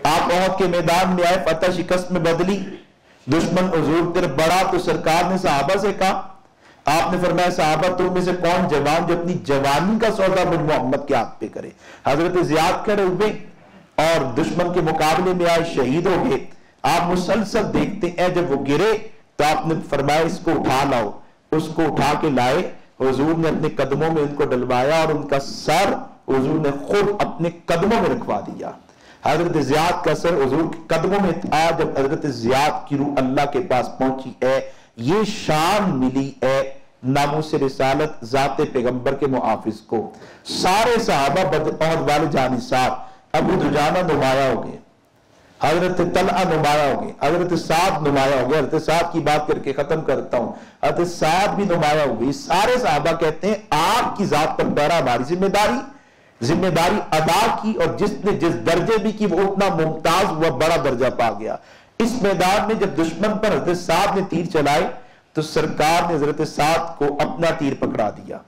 آپ احد کے میدان میں آئے، فتح شکست میں بدلی، دشمن حضور طرف بڑھا تو سرکار نے صحابہ سے کہا، آپ نے فرمایا صحابہ تم میں سے کون جوان جو اپنی جوانی کا سودا مجھ محمد کے ہاتھ پہ کرے؟ حضرت زیاد کھڑے ہوئے اور دشمن کے مقابلے میں آئے، شہید ہو گئے۔ آپ مسلسل دیکھتے ہیں، جب وہ گرے تو آپ نے فرمایا اس کو اٹھا لاؤ، اس کو اٹھا کے لائے، حضور نے اپنے قدموں میں ان کو ڈلوایا اور ان کا سر حضور نے خود اپنے قدموں میں رکھوا دیا۔ حضرت زیاد کا سر حضور کے قدموں میں تھا۔ جب حضرت زیاد کی روح اللہ کے پاس پہنچی ہے، یہ شان ملی ہے ناموس رسالت ذات پیغمبر کے محافظ کو۔ سارے صحابہ بدر احد والے جانثار، ابو دجانہ نمایاں ہو گئے، حضرت طلحہ نمایاں ہو گئے، حضرت سعد نمایاں ہو گئے۔ حضرت سعد کی بات کر کے ختم کرتا ہوں، حضرت سعد بھی نمایاں ہو گئی۔ سارے صحابہ کہتے ہیں آپ کی ذات پر پیرا ہماری ذمہ داری ادا کی، اور جس نے جس درجے بھی کی وہ اتنا ممتاز ہوا، بڑا درجہ پا گیا۔ اس میدان میں جب دشمن پر حضرت سعد نے تیر چلائے تو سرکار نے حضرت سعد کو اپنا تیر پکڑا دیا،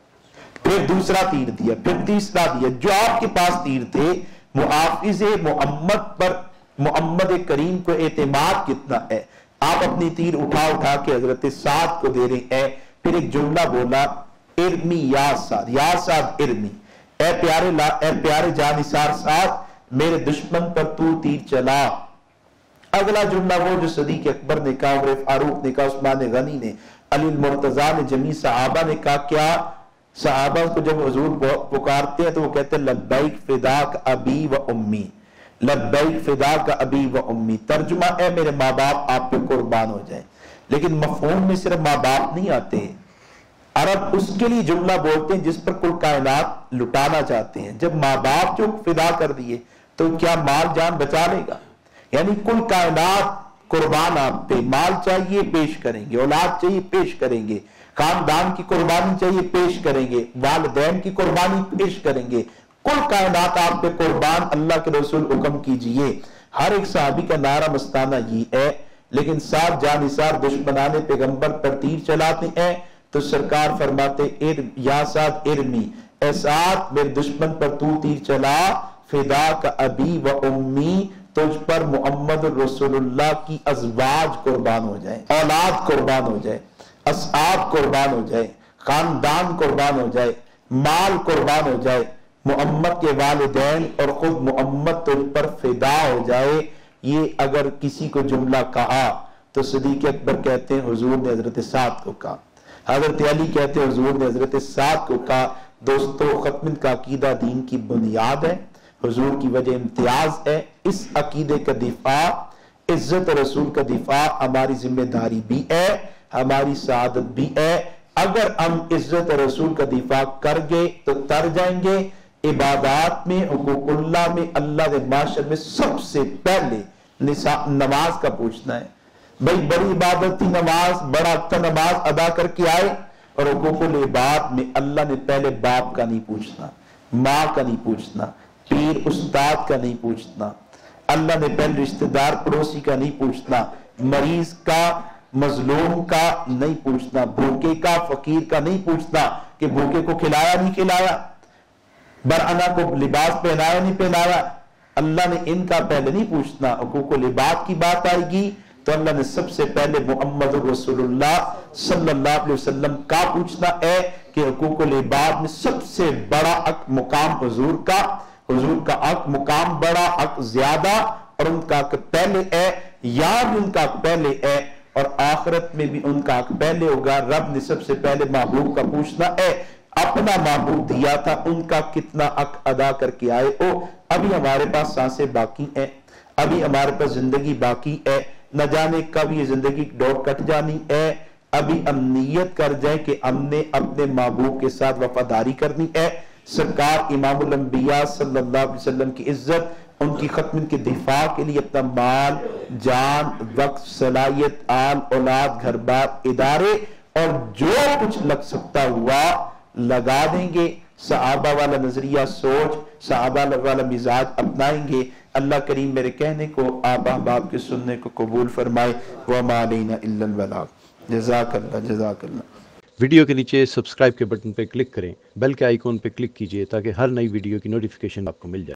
پھر دوسرا تیر دیا، پھر تیسرا دیا۔ جو آپ کے پاس تیر تھے، محافظ محمد پر محمد کریم کو اعتماد کتنا ہے، آپ اپنی تیر اٹھا کے حضرت سعد کو دے رہے ہیں۔ پھر ایک جملہ بولا، ارمی یا سعد، یا سعد ارمی، اے پیارے جانثار سعد، میرے دشمن پر تو تیر چلا، اگلا جملہ وہ جو صدیق اکبر نے کہا، عمر فاروق نے کہا، عثمان غنی نے، علی المرتضیٰ نے، جمیع صحابہ نے کہا، کیا صحابہ کو جب حضور پکارتے ہیں تو وہ کہتے ہیں لبیک فداک ابی و امی، لبیک فداک ابی و امی، ترجمہ ہے میرے ماں باپ آپ پہ قربان ہو جائیں۔ لیکن مفہوم میں صرف ماں باپ نہیں آتے ہیں، عرب اس کے لیے جملہ بولتے ہیں جس پر کل کائنات لٹانا چاہتے ہیں۔ جب ماں باپ جو فدا کر دیے تو کیا مال جان بچا لے گا؟ یعنی کل کائنات قربان آپ پہ، مال چاہیے پیش کریں گے، اولاد چاہیے پیش کریں گے، خاندان کی قربانی چاہیے پیش کریں گے، والدین کی قربانی پیش کریں گے، کل کائنات آپ پہ قربان، اللہ کے رسول حکم کیجئے۔ ہر ایک صحابی کا نعرہ مستانہ یہ ہے، لیکن ساتھ جانثار دشمنان پیغمبر پر تیر چلاتے ہیں تو سرکار فرماتے یا ساتھ ارمی، اے ساتھ میرے دشمن پر تو تیر چلا، فدا کا ابی و امی، تجھ پر محمد رسول اللہ کی ازواج قربان ہو جائیں، اولاد قربان ہو جائے، اصحاب قربان ہو جائے، خاندان قربان ہو جائے، مال قربان ہو جائے، محمد کے والدین اور خود محمد تجھ پر فدا ہو جائے۔ یہ اگر کسی کو جملہ کہا تو صدیق اکبر کہتے ہیں حضور نے حضرت سعد کو کہا، حضرت علی کہتے ہیں حضور نے حضرت سعد کو کہا۔ دوستو، ختم کا عقیدہ دین کی بنیاد ہے، حضور کی وجہ امتیاز ہے۔ اس عقیدے کا دفاع، عزت رسول کا دفاع ہماری ذمہ داری بھی ہے، ہماری سعادت بھی ہے۔ اگر ہم عزت رسول کا دفاع کر گے تو تر جائیں گے۔ عبادات میں، حقوق اللہ میں، اللہ کے معاشر میں سب سے پہلے نماز کا پوچھنا ہے۔ بھئی بڑی عبادت تھی نماز، بڑا اچھا نماز ادا کر کے آئے، اور حقوق العباد میں اللہ نے پہلے باپ کا نہیں پوچھنا، ماں کا نہیں پوچھنا، پیر استاد کا نہیں پوچھنا، اللہ نے پہلے رشتہ دار پڑوسی کا نہیں پوچھنا، مریض کا، مظلوم کا نہیں پوچھنا، بھوکے کا، فقیر کا نہیں پوچھنا کہ بھوکے کو کھلایا نہیں کھلایا، برہنہ کو لباس پہنایا نہیں پہنایا۔ اللہ نے ان کا پہلے نہیں پوچھنا۔ حقوق العباد کی بات آئے گی تو اللہ نے سب سے پہلے محمد رسول اللہ صلی اللہ علیہ وسلم کا پوچھنا ہے کہ حقوق العباد میں سب سے بڑا حق مقام حضور کا، حضور کا حق مقام بڑا، حق زیادہ، اور ان کا حق پہلے ہے، یہاں بھی ان کا حق پہلے ہے، اور آخرت میں بھی ان کا حق پہلے ہوگا۔ رب نے سب سے پہلے محبوب کا پوچھنا ہے، اپنا محبوب دیا تھا، ان کا کتنا حق ادا کر کے آئے ہو۔ ابھی ہمارے پاس سانسیں باقی ہیں، ابھی ہمارے پاس زندگی باقی ہے، نہ جانے کب یہ زندگی ڈور کٹ جانی ہے۔ ابھی ہم نیت کر جائیں کہ ہم نے اپنے محبوب کے ساتھ وفاداری کرنی ہے۔ سرکار امام الانبیاء صلی اللہ علیہ وسلم کی عزت، ان کی ختم کے دفاع کے لیے اپنا مال، جان، وقت، صلاحیت، آل، اولاد، گھر بار، ادارے اور جو کچھ لگ سکتا ہوا لگا دیں گے۔ صحابہ والا نظریہ سوچ، صحابہ والا مزاج اپنائیں گے۔ اللہ کریم میرے کہنے کو، آپ احباب کے سننے کو قبول فرمائے۔ وَمَا عَلَيْنَا إِلَّا الْبَلَاغُ۔ جزاک اللہ، جزاک اللہ۔ ویڈیو کے نیچے سبسکرائب کے بٹن پہ کلک کریں، بیل کے آئیکن پہ کلک کیجئے تاکہ ہر نئی ویڈیو کی نوٹیفیکیشن آپ کو مل جائے۔